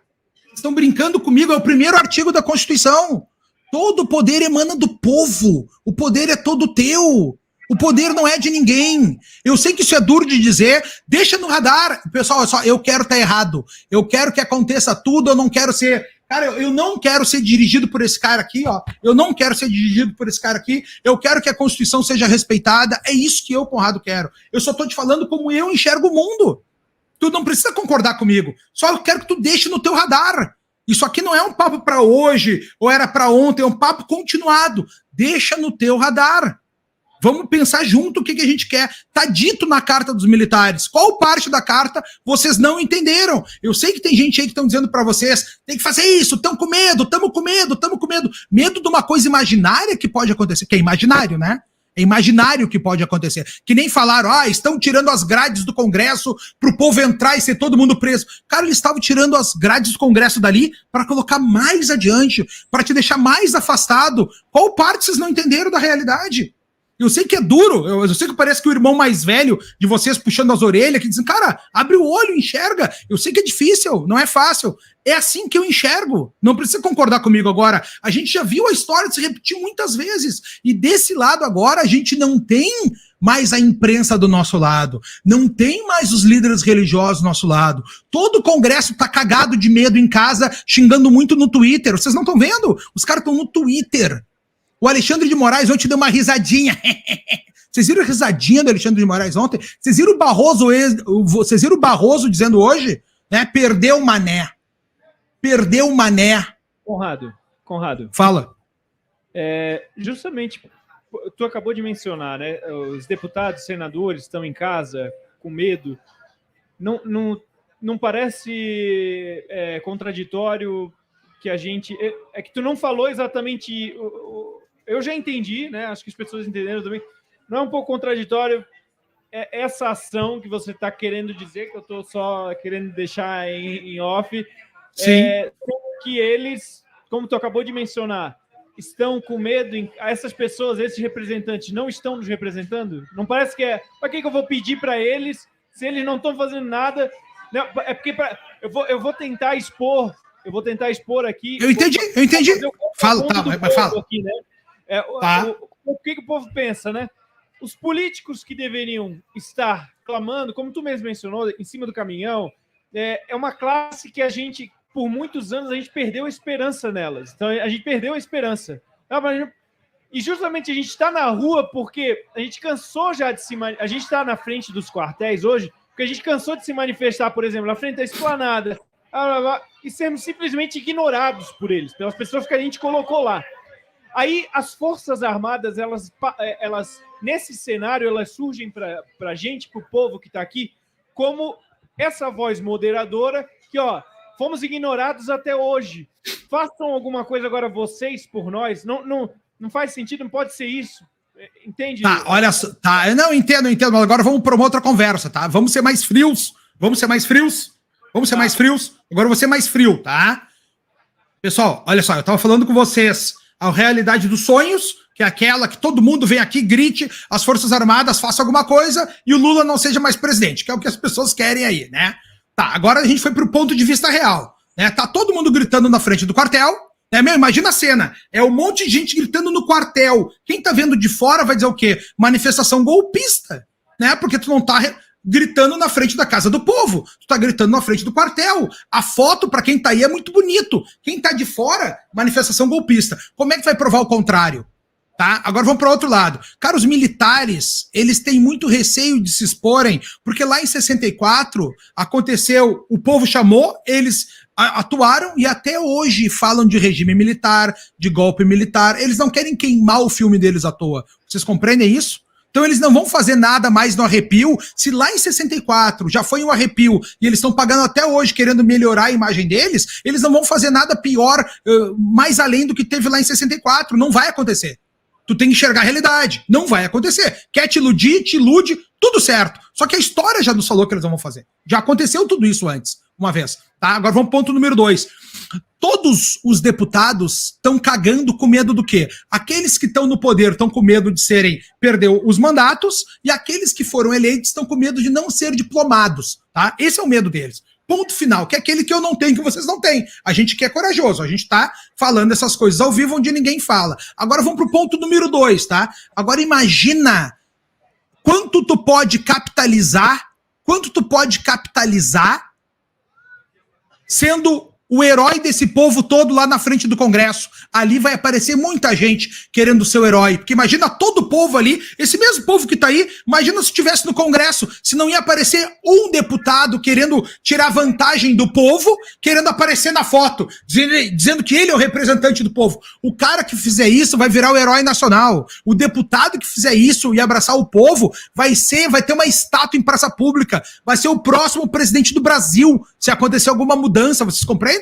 estão brincando comigo, é o primeiro artigo da Constituição. Todo poder emana do povo. O poder é todo teu. O poder não é de ninguém. Eu sei que isso é duro de dizer. Deixa no radar. Pessoal, olha só, eu quero estar errado. Eu quero que aconteça tudo, eu não quero ser... Cara, eu não quero ser dirigido por esse cara aqui, ó. Eu não quero ser dirigido por esse cara aqui. Eu quero que a Constituição seja respeitada. É isso que eu, Conrado, quero. Eu só tô te falando como eu enxergo o mundo. Tu não precisa concordar comigo. Só eu quero que tu deixe no teu radar. Isso aqui não é um papo para hoje, ou era para ontem, é um papo continuado. Deixa no teu radar. Vamos pensar junto o que a gente quer. Tá dito na carta dos militares. Qual parte da carta vocês não entenderam? Eu sei que tem gente aí que estão dizendo para vocês, tem que fazer isso, estão com medo, estamos com medo, estamos com medo. Medo de uma coisa imaginária que pode acontecer, que é imaginário, né? É imaginário o que pode acontecer. Que nem falaram, estão tirando as grades do Congresso pro povo entrar e ser todo mundo preso. Cara, eles estavam tirando as grades do Congresso dali para colocar mais adiante, para te deixar mais afastado. Qual parte vocês não entenderam da realidade? Eu sei que é duro, eu sei que parece que o irmão mais velho de vocês puxando as orelhas, que dizem, cara, abre o olho, enxerga. Eu sei que é difícil, não é fácil. É assim que eu enxergo. Não precisa concordar comigo agora. A gente já viu a história se repetir muitas vezes. E desse lado agora, a gente não tem mais a imprensa do nosso lado. Não tem mais os líderes religiosos do nosso lado. Todo o Congresso tá cagado de medo em casa, xingando muito no Twitter. Vocês não estão vendo? Os caras estão no Twitter. O Alexandre de Moraes ontem deu uma risadinha. Vocês viram a risadinha do Alexandre de Moraes ontem? Vocês viram o Barroso dizendo hoje? Né? Perdeu o mané. Perdeu o mané. Conrado. Fala. Justamente, tu acabou de mencionar, né? Os deputados, senadores estão em casa com medo. Não parece contraditório que a gente... É que tu não falou exatamente... Eu já entendi, né? Acho que as pessoas entenderam também. Não é um pouco contraditório essa ação que você está querendo dizer, que eu estou só querendo deixar em off. Sim. Que eles, como tu acabou de mencionar, estão com medo. Essas pessoas, esses representantes, não estão nos representando? Não parece que para que eu vou pedir para eles se eles não estão fazendo nada? Não, é porque eu vou tentar expor. Eu vou tentar expor aqui. Eu entendi. Fala, mas fala. Aqui, né? O que o povo pensa, né? Os políticos que deveriam estar clamando, como tu mesmo mencionou, em cima do caminhão, é uma classe que a gente, por muitos anos, a gente perdeu a esperança nelas. Então, a gente perdeu a esperança. E justamente a gente está na rua porque a gente cansou já de a gente está na frente dos quartéis hoje, porque a gente cansou de se manifestar, por exemplo, na frente da esplanada, e sermos simplesmente ignorados por eles, pelas pessoas que a gente colocou lá. Aí as Forças Armadas, elas nesse cenário, elas surgem para a gente, para o povo que está aqui, como essa voz moderadora que, fomos ignorados até hoje. Façam alguma coisa agora vocês por nós. Não faz sentido, não pode ser isso. Entende? Tá, olha só. Tá, eu não entendo, mas agora vamos para uma outra conversa, tá? Vamos ser mais frios. Agora eu vou ser mais frio, tá? Pessoal, olha só, eu tava falando com vocês a realidade dos sonhos, que é aquela que todo mundo vem aqui, grite, as Forças Armadas façam alguma coisa e o Lula não seja mais presidente, que é o que as pessoas querem aí, né? Tá, agora a gente foi pro ponto de vista real, né? Tá todo mundo gritando na frente do quartel, né? Imagina a cena, um monte de gente gritando no quartel. Quem tá vendo de fora vai dizer o quê? Manifestação golpista, né? Porque tu não tá gritando na frente da casa do povo, tu tá gritando na frente do quartel. A foto, para quem tá aí, é muito bonito. Quem tá de fora, manifestação golpista. Como é que vai provar o contrário? Tá? Agora vamos para outro lado. Cara, os militares, eles têm muito receio de se exporem, porque lá em 64 aconteceu, o povo chamou, eles atuaram e até hoje falam de regime militar, de golpe militar. Eles não querem queimar o filme deles à toa. Vocês compreendem isso? Então eles não vão fazer nada mais no arrepio. Se lá em 64 já foi um arrepio e eles estão pagando até hoje querendo melhorar a imagem deles, eles não vão fazer nada pior, mais além do que teve lá em 64. Não vai acontecer. Tu tem que enxergar a realidade. Não vai acontecer. Quer te iludir, te ilude, tudo certo. Só que a história já nos falou que eles não vão fazer. Já aconteceu tudo isso antes, uma vez. Tá? Agora vamos pro ponto número 2. Todos os deputados estão cagando com medo do quê? Aqueles que estão no poder estão com medo de perder os mandatos, e aqueles que foram eleitos estão com medo de não ser diplomados. Tá? Esse é o medo deles. Ponto final, que é aquele que eu não tenho, que vocês não têm. A gente que é corajoso, a gente tá falando essas coisas ao vivo onde ninguém fala. Agora vamos pro ponto número 2, tá? Agora imagina quanto tu pode capitalizar sendo o herói desse povo todo lá na frente do Congresso. Ali vai aparecer muita gente querendo ser o herói. Porque imagina todo o povo ali, esse mesmo povo que tá aí, imagina se estivesse no Congresso, se não ia aparecer um deputado querendo tirar vantagem do povo, querendo aparecer na foto, dizendo que ele é o representante do povo. O cara que fizer isso vai virar o herói nacional. O deputado que fizer isso e abraçar o povo vai ter uma estátua em praça pública, vai ser o próximo presidente do Brasil, se acontecer alguma mudança, vocês compreendem?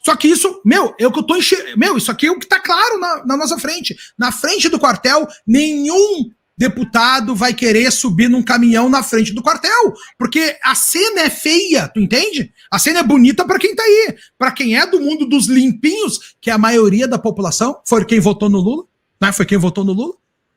Só que isso, meu, é o que eu tô enxergando. Meu, isso aqui é o que tá claro na nossa frente. Na frente do quartel, nenhum deputado vai querer subir num caminhão na frente do quartel, porque a cena é feia, tu entende? A cena é bonita pra quem tá aí. Pra quem é do mundo dos limpinhos, que é a maioria da população, foi quem votou no Lula, né? Foi quem votou no Lula.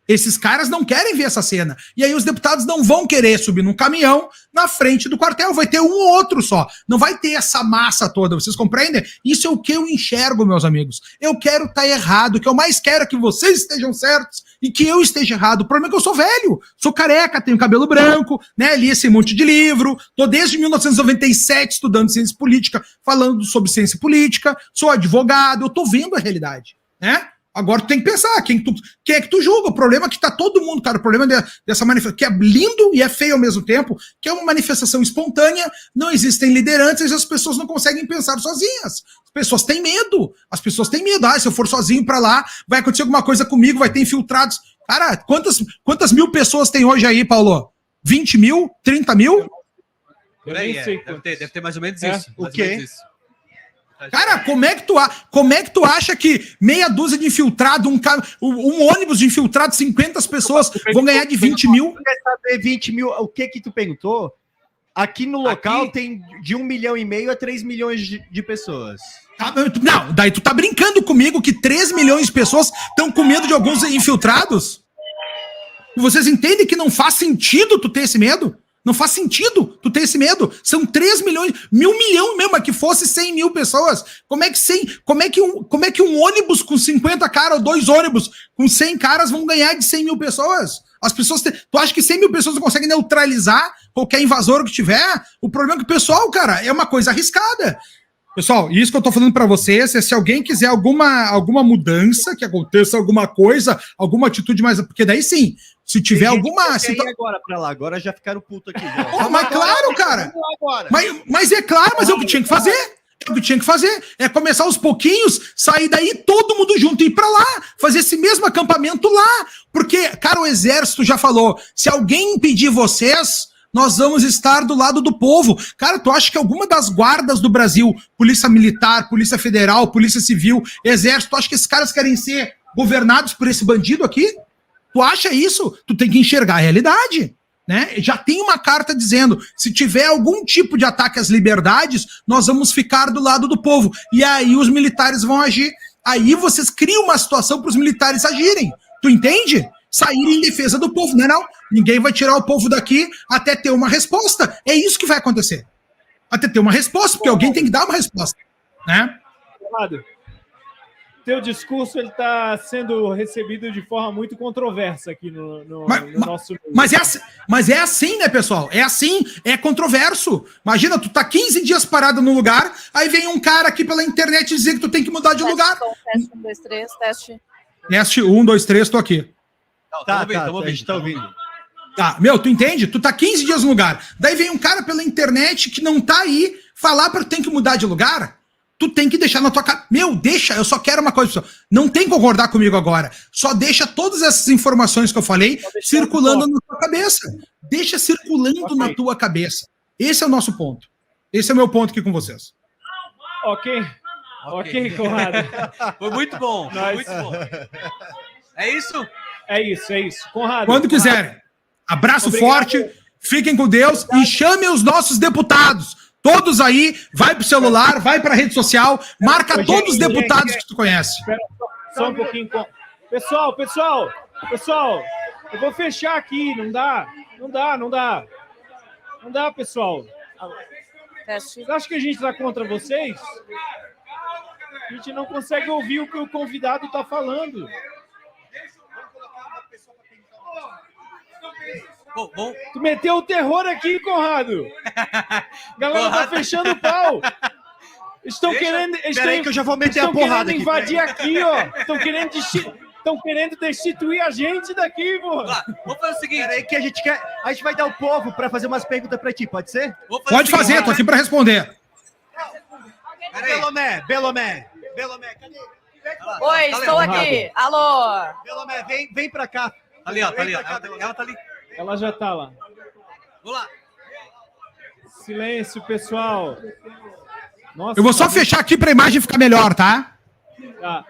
Esses caras não querem ver essa cena. E aí os deputados não vão querer subir num caminhão na frente do quartel. Vai ter um ou outro só. Não vai ter essa massa toda. Vocês compreendem? Isso é o que eu enxergo, meus amigos. Eu quero estar errado. O que eu mais quero é que vocês estejam certos e que eu esteja errado. O problema é que eu sou velho. Sou careca, tenho cabelo branco, né? Li esse monte de livro. Tô desde 1997 estudando ciência política, falando sobre ciência política. Sou advogado. Eu tô vendo a realidade, né? Agora tu tem que pensar, quem é que tu julga? O problema é que tá todo mundo, cara, o problema dessa manifestação, que é lindo e é feio ao mesmo tempo, que é uma manifestação espontânea, não existem lideranças e as pessoas não conseguem pensar sozinhas. As pessoas têm medo, se eu for sozinho pra lá, vai acontecer alguma coisa comigo, vai ter infiltrados. Cara, quantas mil pessoas tem hoje aí, Paulo? 20 mil? 30 mil? Por aí, deve ter mais ou menos isso. O quê? Cara, como é que tu acha que meia dúzia de infiltrado, um ônibus de infiltrado, 50 pessoas vão ganhar de 20 mil? Tu quer saber 20 mil, o que tu perguntou? Aqui no local tem de 1,5 milhão a 3 milhões de pessoas. Não, daí tu tá brincando comigo que 3 milhões de pessoas estão com medo de alguns infiltrados? Vocês entendem que não faz sentido tu ter esse medo? Não faz sentido tu ter esse medo. São 3 milhões, 1 milhão mesmo, mas que fosse 100 mil pessoas. Como é que um ônibus com 50 caras, ou 2 ônibus com 100 caras vão ganhar de 100 mil pessoas? As pessoas, tu acha que 100 mil pessoas não conseguem neutralizar qualquer invasor que tiver? O problema é que o pessoal, cara, é uma coisa arriscada. Pessoal, isso que eu tô falando pra vocês é se alguém quiser alguma mudança, que aconteça alguma coisa, alguma atitude mais... Porque daí sim, se tiver alguma... Agora pra lá, agora já ficaram putos aqui. Mas claro, cara. Mas é claro, mas é o que tinha que fazer. É o que tinha que fazer. É começar aos pouquinhos, sair daí todo mundo junto e ir pra lá. Fazer esse mesmo acampamento lá. Porque, cara, o exército já falou, se alguém impedir vocês... Nós vamos estar do lado do povo. Cara, tu acha que alguma das guardas do Brasil, Polícia Militar, Polícia Federal, Polícia Civil, Exército, tu acha que esses caras querem ser governados por esse bandido aqui? Tu acha isso? Tu tem que enxergar a realidade, né? Já tem uma carta dizendo, se tiver algum tipo de ataque às liberdades, nós vamos ficar do lado do povo. E aí os militares vão agir. Aí vocês criam uma situação para os militares agirem. Tu entende? Saírem em defesa do povo, não é não? Ninguém vai tirar o povo daqui até ter uma resposta. É isso que vai acontecer. Até ter uma resposta, porque alguém tem que dar uma resposta, né? Teu discurso ele está sendo recebido de forma muito controversa aqui no nosso... Mas é assim, né, pessoal? É assim, é controverso. Imagina, tu tá 15 dias parado num lugar, aí vem um cara aqui pela internet dizer que tu tem que mudar de lugar. Teste 1, 2, 3, teste. Teste 1, 2, 3, tô aqui. Tá, a gente tá ouvindo. Tá, meu, tu entende? Tu tá 15 dias no lugar. Daí vem um cara pela internet que não tá aí falar pra tu tem que mudar de lugar. Tu tem que deixar na tua cabeça. Meu, deixa, eu só quero uma coisa, pessoal. Não tem que concordar comigo agora. Só deixa todas essas informações que eu falei circulando na tua cabeça. Deixa circulando na tua cabeça. Esse é o nosso ponto. Esse é o meu ponto aqui com vocês. Ok, Conrado. Foi muito bom, muito bom. É isso? É isso. Conrado. Quando quiserem. Abraço forte, fiquem com Deus e chamem os nossos deputados. Todos aí, vai pro celular, vai pra rede social, marca todos os deputados que tu conhece. Espera só um pouquinho. Pessoal, eu vou fechar aqui, não dá, pessoal. Vocês acham que a gente tá contra vocês? A gente não consegue ouvir o que o convidado tá falando. Bom. Tu meteu o terror aqui, Conrado. Galera tá fechando o pau. Estão querendo invadir aqui, ó. Estão querendo destituir a gente daqui, pô. Vamos fazer o seguinte. Peraí que a gente vai dar o povo para fazer umas perguntas para ti, pode ser? Pode fazer, tô aqui para responder. Belomé, cadê? Oi, estou aqui. Alô. Belomé, vem para cá. Ali, ó, tá ali, ó. Ela tá ali. Ela já tá lá. Vamos lá. Silêncio, pessoal. Nossa, Eu vou só fechar aqui para a imagem ficar melhor, tá? Ah,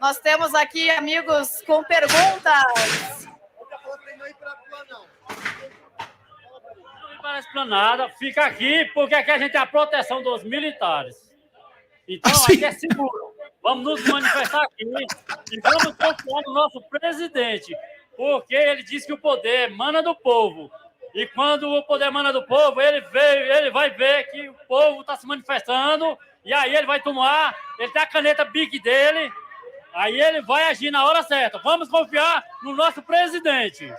Nós temos aqui amigos com perguntas. Para a esplanada, fica aqui, porque aqui a gente tem a proteção dos militares. Então, Assim. aqui é seguro. Vamos nos manifestar aqui e vamos confiar no nosso presidente, porque ele disse que o poder emana do povo. E quando o poder emana do povo, ele vai ver que o povo está se manifestando, e aí ele vai tomar, ele tem a caneta Bic dele, aí ele vai agir na hora certa. Vamos confiar no nosso presidente.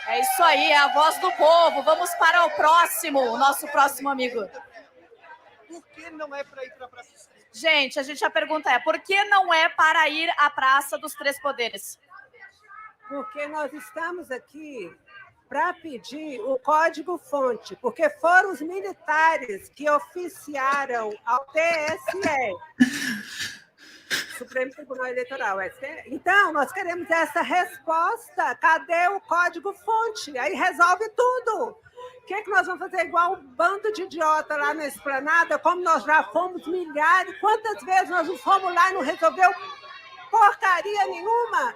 É isso aí, é a voz do povo. Vamos para o próximo, o nosso próximo amigo. Por que não é para ir para a Praça dos Três? Gente, a pergunta é, por que não é para ir à Praça dos Três Poderes? Porque nós estamos aqui para pedir o código-fonte, porque foram os militares que oficiaram ao TSE, Supremo Tribunal Eleitoral. Então, nós queremos essa resposta. Cadê o código-fonte? Aí resolve tudo. O que nós vamos fazer igual um bando de idiota lá na esplanada, como nós já fomos milhares? Quantas vezes nós não fomos lá e não resolveu porcaria nenhuma?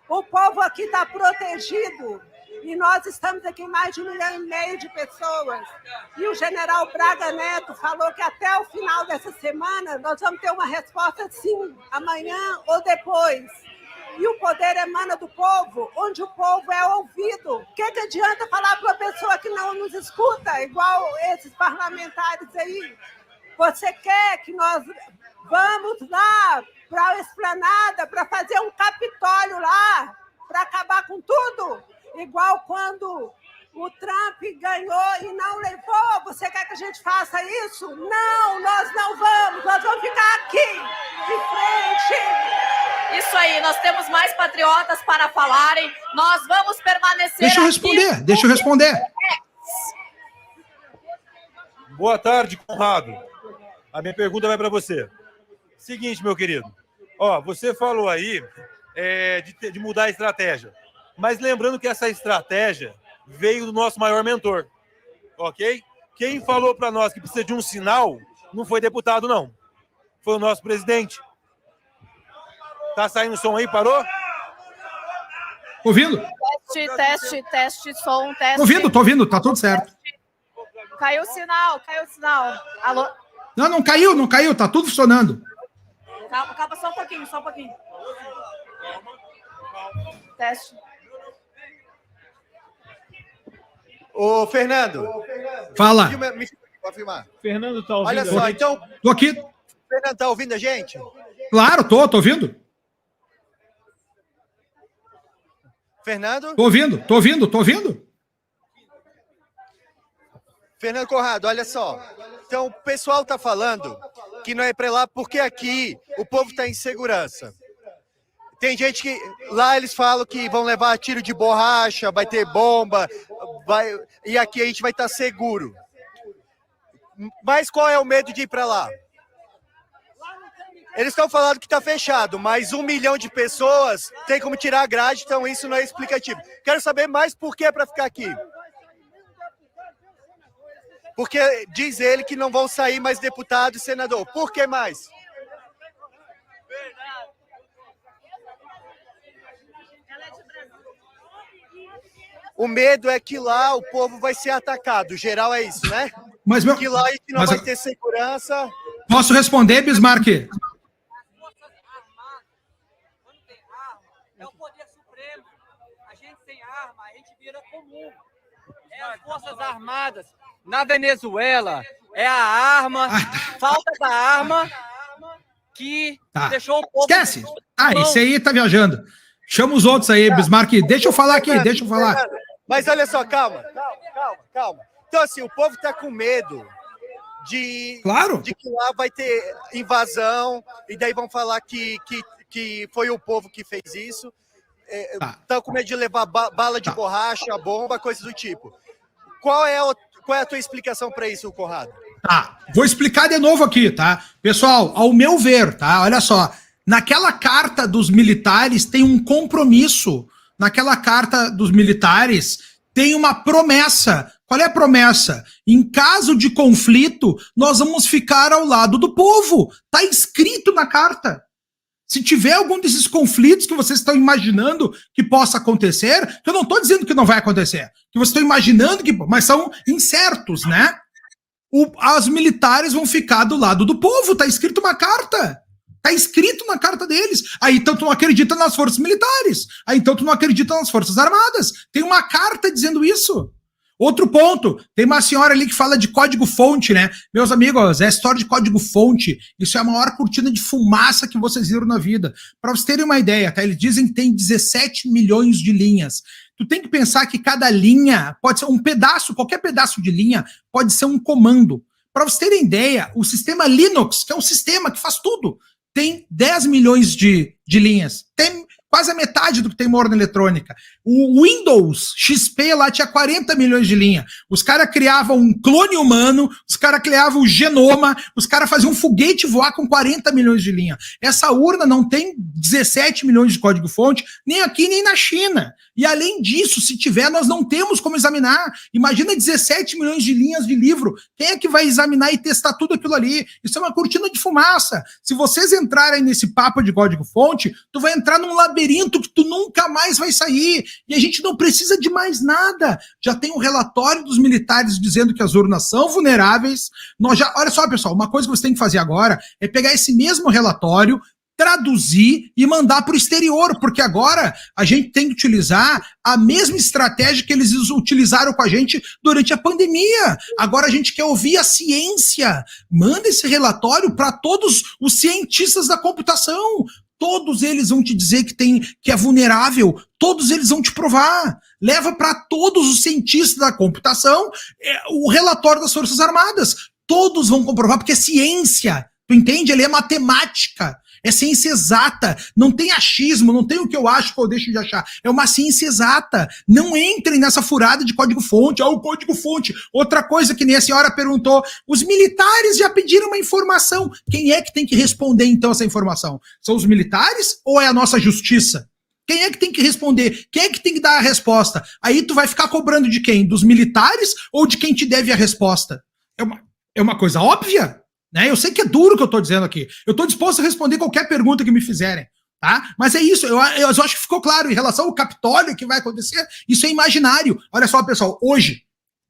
O povo aqui está protegido. E nós estamos aqui mais de 1,5 milhão de pessoas. E o general Braga Neto falou que até o final dessa semana nós vamos ter uma resposta sim, amanhã ou depois. E o poder emana do povo, onde o povo é ouvido. O que adianta falar para uma pessoa que não nos escuta, igual esses parlamentares aí? Você quer que nós vamos lá para a esplanada, para fazer um Capitólio lá, para acabar com tudo? Igual quando o Trump ganhou e não levou, você quer que a gente faça isso? Não, nós não vamos, nós vamos ficar aqui, de frente. Isso aí, nós temos mais patriotas para falarem, nós vamos permanecer Deixa eu responder, deixa eu responder. Boa tarde, Conrado. A minha pergunta vai para você. Seguinte, meu querido. Ó, você falou aí de mudar a estratégia. Mas lembrando que essa estratégia veio do nosso maior mentor, ok? Quem falou para nós que precisa de um sinal não foi deputado, não. Foi o nosso presidente. Tá saindo som aí, parou? Ouvindo? Teste, som, teste. Tô ouvindo, tá tudo certo. Caiu o sinal. Alô? Não caiu, tá tudo funcionando. Calma, só um pouquinho. Teste. Ô, Fernando. Fala. Pode filmar. Fernando tá ouvindo. Olha só, então, Tô aqui. Fernando, tá ouvindo a gente? Claro, tô ouvindo. Fernando? Tô ouvindo. Fernando Conrado, olha só. Então, o pessoal tá falando que não é para lá porque aqui o povo tá em segurança. Tem gente que lá eles falam que vão levar tiro de borracha, vai ter bomba, e aqui a gente vai estar seguro. Mas qual é o medo de ir para lá? Eles estão falando que está fechado, mas 1 milhão de pessoas tem como tirar a grade, então isso não é explicativo. Quero saber mais por que para ficar aqui. Porque diz ele que não vão sair mais deputado e senador. Por que mais? O medo é que lá o povo vai ser atacado. Geral é isso, né? Mas, que lá a gente não vai ter segurança. Posso responder, Bismarck? Quando tem arma, é o poder supremo. A gente sem arma, a gente vira comum. É as Forças Armadas. Na Venezuela, é a arma, falta da arma que deixou o povo... Esquece! Esse aí tá viajando. Chama os outros aí, Bismarck. Deixa eu falar aqui, deixa eu falar. Mas olha só, calma. Então, assim, o povo tá com medo de que lá vai ter invasão, e daí vão falar que foi o povo que fez isso. Tá com medo de levar bala de borracha, bomba, coisas do tipo. Qual é a tua explicação para isso, Conrado? Tá, vou explicar de novo aqui, tá? Pessoal, ao meu ver, tá? Olha só. Naquela carta dos militares tem um compromisso. Naquela carta dos militares tem uma promessa Qual é a promessa? Em caso de conflito, nós vamos ficar ao lado do povo. Está escrito na carta. Se tiver algum desses conflitos que vocês estão imaginando que possa acontecer, que eu não estou dizendo que não vai acontecer, que vocês estão imaginando que, mas são incertos, né? As militares vão ficar do lado do povo. Está escrito uma carta. Está escrito na carta deles. Aí então tu não acredita nas forças militares. Aí então tu não acredita nas forças armadas. Tem uma carta dizendo isso. Outro ponto, tem uma senhora ali que fala de código-fonte, né? Meus amigos, a história de código-fonte, isso é a maior cortina de fumaça que vocês viram na vida. Para vocês terem uma ideia, tá? Eles dizem que tem 17 milhões de linhas. Tu tem que pensar que cada linha pode ser um pedaço, qualquer pedaço de linha pode ser um comando. Para vocês terem ideia, o sistema Linux, que é um sistema que faz tudo, tem 10 milhões de linhas. Tem quase a metade do que tem uma urna eletrônica. O Windows XP lá tinha 40 milhões de linha. Os caras criavam um clone humano, os caras criavam o genoma, os caras faziam um foguete voar com 40 milhões de linha. Essa urna não tem 17 milhões de código-fonte, nem aqui nem na China. E além disso, se tiver, nós não temos como examinar. Imagina 17 milhões de linhas de livro. Quem é que vai examinar e testar tudo aquilo ali? Isso é uma cortina de fumaça. Se vocês entrarem nesse papo de código-fonte, tu vai entrar num labirinto que tu nunca mais vai sair. E a gente não precisa de mais nada. Já tem um relatório dos militares dizendo que as urnas são vulneráveis. Olha só, pessoal, uma coisa que você tem que fazer agora é pegar esse mesmo relatório, traduzir e mandar para o exterior, porque agora a gente tem que utilizar a mesma estratégia que eles utilizaram com a gente durante a pandemia. Agora a gente quer ouvir a ciência. Manda esse relatório para todos os cientistas da computação. Todos eles vão te dizer que é vulnerável, todos eles vão te provar. Leva para todos os cientistas da computação o relatório das Forças Armadas. Todos vão comprovar, porque é ciência. Tu entende? Ele é matemática. É ciência exata, não tem achismo, não tem o que eu acho que eu deixo de achar. É uma ciência exata. Não entrem nessa furada de código-fonte. O código-fonte. Outra coisa que nem a senhora perguntou, os militares já pediram uma informação. Quem é que tem que responder, então, essa informação? São os militares ou é a nossa justiça? Quem é que tem que responder? Quem é que tem que dar a resposta? Aí tu vai ficar cobrando de quem? Dos militares ou de quem te deve a resposta? É uma coisa óbvia? Né? Eu sei que é duro o que eu estou dizendo aqui. Eu estou disposto a responder qualquer pergunta que me fizerem. Tá? Mas é isso, eu acho que ficou claro. Em relação ao Capitólio que vai acontecer, isso é imaginário. Olha só, pessoal, hoje,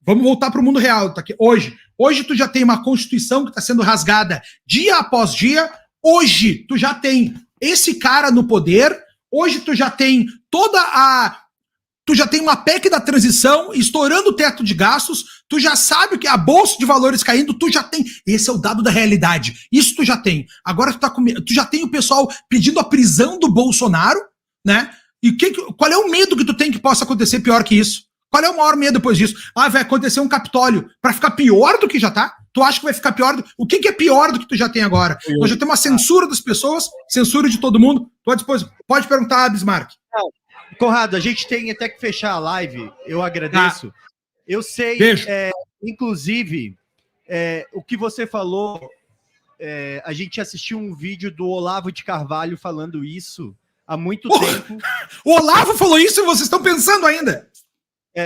vamos voltar para o mundo real. Tá aqui. Hoje tu já tem uma Constituição que está sendo rasgada dia após dia. Hoje tu já tem esse cara no poder. Hoje tu já tem Tu já tem uma PEC da transição estourando o teto de gastos, tu já sabe que a bolsa de valores caindo, tu já tem. Esse é o dado da realidade. Isso tu já tem. Agora tu já tem o pessoal pedindo a prisão do Bolsonaro, né? E qual é o medo que tu tem que possa acontecer pior que isso? Qual é o maior medo depois disso? Vai acontecer um Capitólio para ficar pior do que já tá? Tu acha que vai ficar pior? O que é pior do que tu já tem agora? Nós já temos uma censura das pessoas, censura de todo mundo. Tô à disposição. Pode perguntar, Bismarck. Conrado, a gente tem até que fechar a live. Eu agradeço. Eu sei, inclusive, o que você falou, a gente assistiu um vídeo do Olavo de Carvalho falando isso há muito tempo. O Olavo falou isso e vocês estão pensando ainda?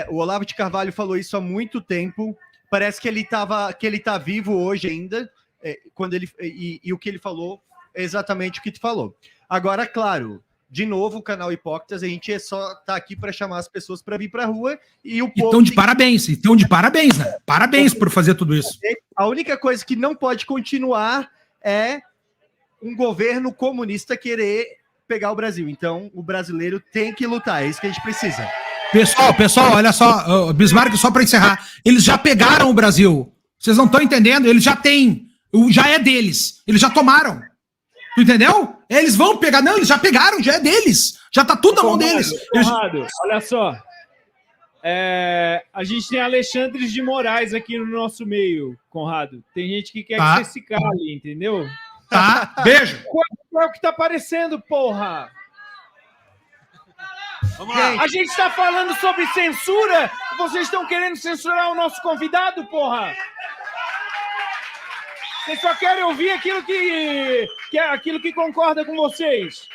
O Olavo de Carvalho falou isso há muito tempo. Parece que ele tá vivo hoje ainda. E o que ele falou é exatamente o que tu falou. Agora, claro, de novo, o canal Hipócritas, a gente só tá aqui para chamar as pessoas para vir para a rua e o povo... Então de parabéns, né? Parabéns por fazer tudo isso. A única coisa que não pode continuar é um governo comunista querer pegar o Brasil. Então, o brasileiro tem que lutar, é isso que a gente precisa. Pessoal, olha só, Bismarck, só para encerrar, eles já pegaram o Brasil. Vocês não estão entendendo? Eles já têm, já é deles. Eles já tomaram. Tu entendeu? Eles vão pegar. Não, eles já pegaram, já é deles. Já tá tudo na mão deles. Conrado, olha só. A gente tem Alexandre de Moraes aqui no nosso meio, Conrado. Tem gente que quer que você se cale, entendeu? Tá, beijo. Qual é o que tá aparecendo, porra? Vamos lá. A gente tá falando sobre censura. Vocês estão querendo censurar o nosso convidado, porra? Vocês só querem ouvir aquilo que concorda com vocês.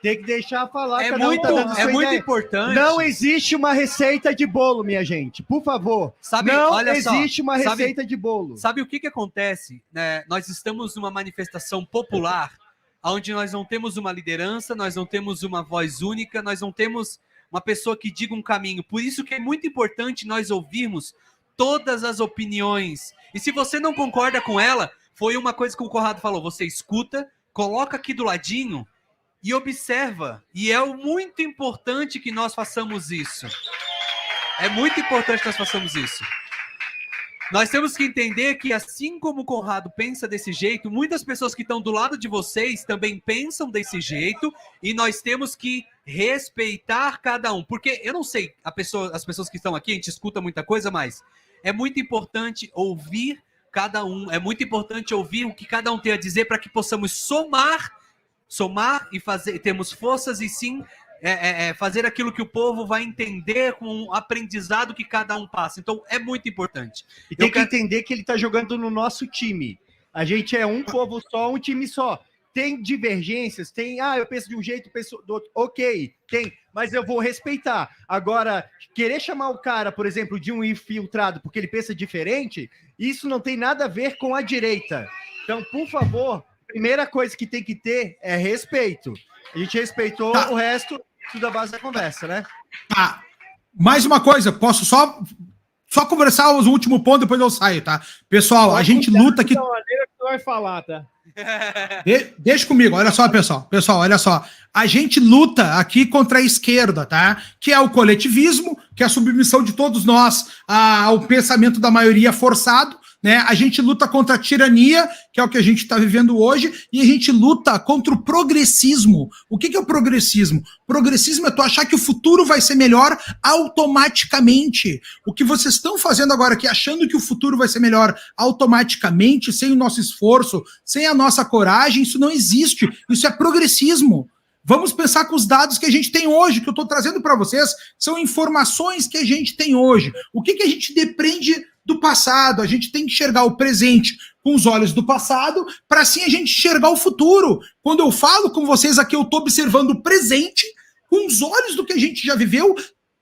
Tem que deixar falar. É cada um muito, tá dando é sua muito ideia. importante. Não existe uma receita de bolo, minha gente. Por favor. Sabe, não olha só, existe uma sabe- receita de bolo. Sabe o que acontece? Né? Nós estamos numa manifestação popular, onde nós não temos uma liderança, nós não temos uma voz única, nós não temos uma pessoa que diga um caminho. Por isso que é muito importante nós ouvirmos todas as opiniões. E se você não concorda com ela, foi uma coisa que o Conrado falou, você escuta, coloca aqui do ladinho e observa. E é muito importante que nós façamos isso. É muito importante que nós façamos isso. Nós temos que entender que, assim como o Conrado pensa desse jeito, muitas pessoas que estão do lado de vocês também pensam desse jeito, e nós temos que respeitar cada um. Porque eu não sei, as pessoas que estão aqui, a gente escuta muita coisa, mas é muito importante ouvir cada um, é muito importante ouvir o que cada um tem a dizer para que possamos somar e fazer, temos forças e sim fazer aquilo que o povo vai entender com o aprendizado que cada um passa. Então, é muito importante. E tem que entender que ele está jogando no nosso time. A gente é um povo só, um time só. Tem divergências, tem, eu penso de um jeito, penso do outro. Ok, tem, mas eu vou respeitar. Agora, querer chamar o cara, por exemplo, de um infiltrado porque ele pensa diferente, isso não tem nada a ver com a direita. Então, por favor, primeira coisa que tem que ter é respeito. A gente respeitou o resto, tudo à base da conversa, né? Tá. Mais uma coisa, posso só conversar o último ponto, depois eu saio, tá? Pessoal, a gente luta aqui... Da maneira que tu vai falar, tá? Deixa comigo, olha só, pessoal. Pessoal, olha só. A gente luta aqui contra a esquerda, tá? Que é o coletivismo, que é a submissão de todos nós ao pensamento da maioria forçado, né? A gente luta contra a tirania, que é o que a gente está vivendo hoje, e a gente luta contra o progressismo. O que é o progressismo? Progressismo é tu achar que o futuro vai ser melhor automaticamente. O que vocês estão fazendo agora aqui, achando que o futuro vai ser melhor automaticamente, sem o nosso esforço, sem a nossa coragem, isso não existe. Isso é progressismo. Vamos pensar com os dados que a gente tem hoje, que eu estou trazendo para vocês, são informações que a gente tem hoje. O que a gente depende do passado? A gente tem que enxergar o presente com os olhos do passado, para assim a gente enxergar o futuro. Quando eu falo com vocês aqui, eu estou observando o presente com os olhos do que a gente já viveu,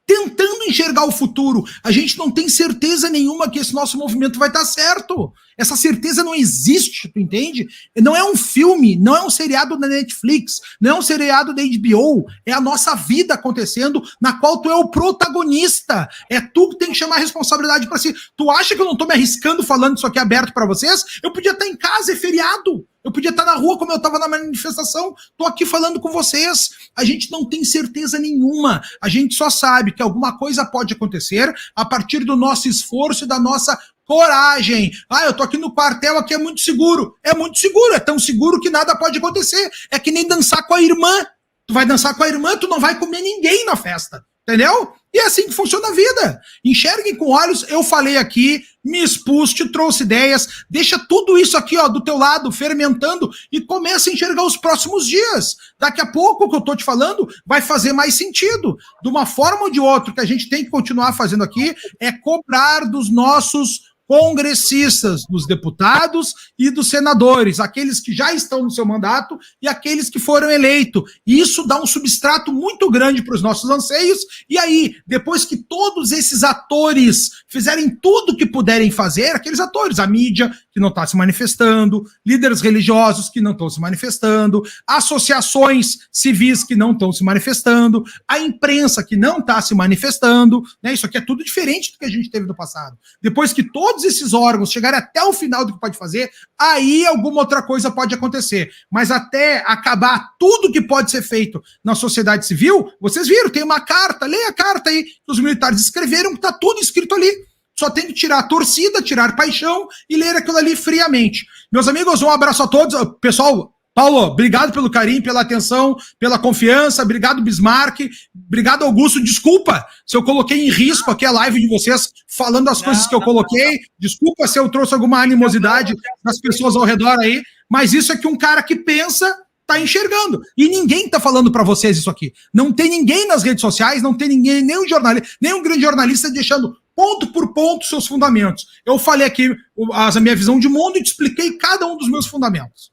tentando enxergar o futuro. A gente não tem certeza nenhuma que esse nosso movimento vai dar certo. Essa certeza não existe, tu entende? Não é um filme, não é um seriado da Netflix, não é um seriado da HBO, é a nossa vida acontecendo, na qual tu é o protagonista. É tu que tem que chamar a responsabilidade para si. Tu acha que eu não tô me arriscando falando isso aqui aberto para vocês? Eu podia estar em casa, é feriado. Eu podia estar na rua como eu estava na manifestação. Tô aqui falando com vocês. A gente não tem certeza nenhuma. A gente só sabe que alguma coisa pode acontecer a partir do nosso esforço e da nossa coragem. Eu tô aqui no quartel, aqui é muito seguro. É muito seguro, é tão seguro que nada pode acontecer. É que nem dançar com a irmã. Tu vai dançar com a irmã, tu não vai comer ninguém na festa. Entendeu? E é assim que funciona a vida. Enxerguem com olhos, eu falei aqui, me expus, te trouxe ideias, deixa tudo isso aqui, ó, do teu lado, fermentando, e começa a enxergar os próximos dias. Daqui a pouco, o que eu tô te falando vai fazer mais sentido. De uma forma ou de outra, o que a gente tem que continuar fazendo aqui é cobrar dos nossos congressistas, dos deputados e dos senadores, aqueles que já estão no seu mandato e aqueles que foram eleitos. E isso dá um substrato muito grande para os nossos anseios. E aí, depois que todos esses atores fizerem tudo o que puderem fazer, aqueles atores, a mídia que não está se manifestando, líderes religiosos que não estão se manifestando, associações civis que não estão se manifestando, a imprensa que não está se manifestando, né? Isso aqui é tudo diferente do que a gente teve no passado. Depois que todos esses órgãos chegarem até o final do que pode fazer, aí alguma outra coisa pode acontecer. Mas até acabar tudo que pode ser feito na sociedade civil, vocês viram, tem uma carta, leia a carta aí que os militares escreveram, que está tudo escrito ali. Só tem que tirar a torcida, tirar paixão e ler aquilo ali friamente. Meus amigos, um abraço a todos. Pessoal, Paulo, obrigado pelo carinho, pela atenção, pela confiança. Obrigado, Bismarck. Obrigado, Augusto. Desculpa se eu coloquei em risco aqui a live de vocês falando as coisas que eu coloquei. Desculpa se eu trouxe alguma animosidade das pessoas ao redor aí. Mas isso é que um cara que pensa tá enxergando. E ninguém tá falando para vocês isso aqui. Não tem ninguém nas redes sociais, não tem ninguém, nem um grande jornalista deixando ponto por ponto seus fundamentos. Eu falei aqui a minha visão de mundo e te expliquei cada um dos meus fundamentos.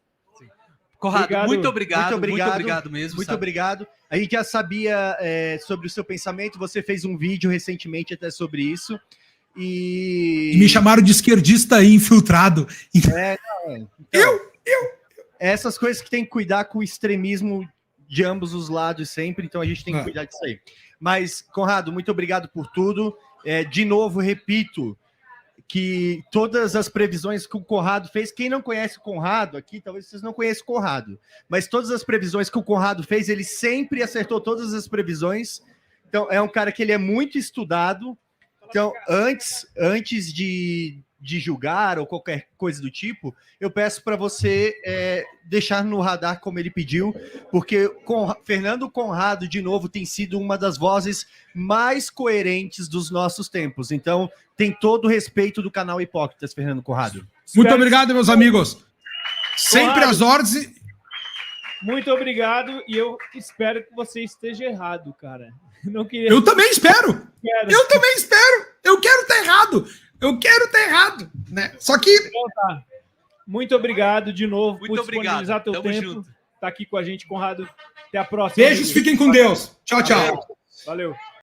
Conrado, muito obrigado mesmo. Muito sabe? obrigado. A gente já sabia sobre o seu pensamento, você fez um vídeo recentemente até sobre isso. E me chamaram de esquerdista infiltrado. Então, essas coisas que tem que cuidar com o extremismo de ambos os lados sempre, então a gente tem que cuidar disso aí. Mas, Conrado, muito obrigado por tudo. De novo, repito, que todas as previsões que o Conrado fez, quem não conhece o Conrado aqui, talvez vocês não conheçam o Conrado, mas todas as previsões que o Conrado fez, ele sempre acertou todas as previsões. Então, é um cara que ele é muito estudado. Então, antes de julgar ou qualquer coisa do tipo, eu peço para você deixar no radar como ele pediu, porque Fernando Conrado, de novo, tem sido uma das vozes mais coerentes dos nossos tempos. Então, tem todo o respeito do canal Hipócritas, Fernando Conrado. Muito obrigado, meus amigos. Sempre às ordens. Muito obrigado, e eu espero que você esteja errado, cara. Não queria... Eu também espero. Eu também espero. Eu quero estar errado. Eu quero estar errado, né? Só que... Então, tá. Muito obrigado de novo Muito por disponibilizar teu tempo. Junto. Tá aqui com a gente, Conrado. Até a próxima. Beijos, fiquem com Deus. Tchau, tchau. Valeu.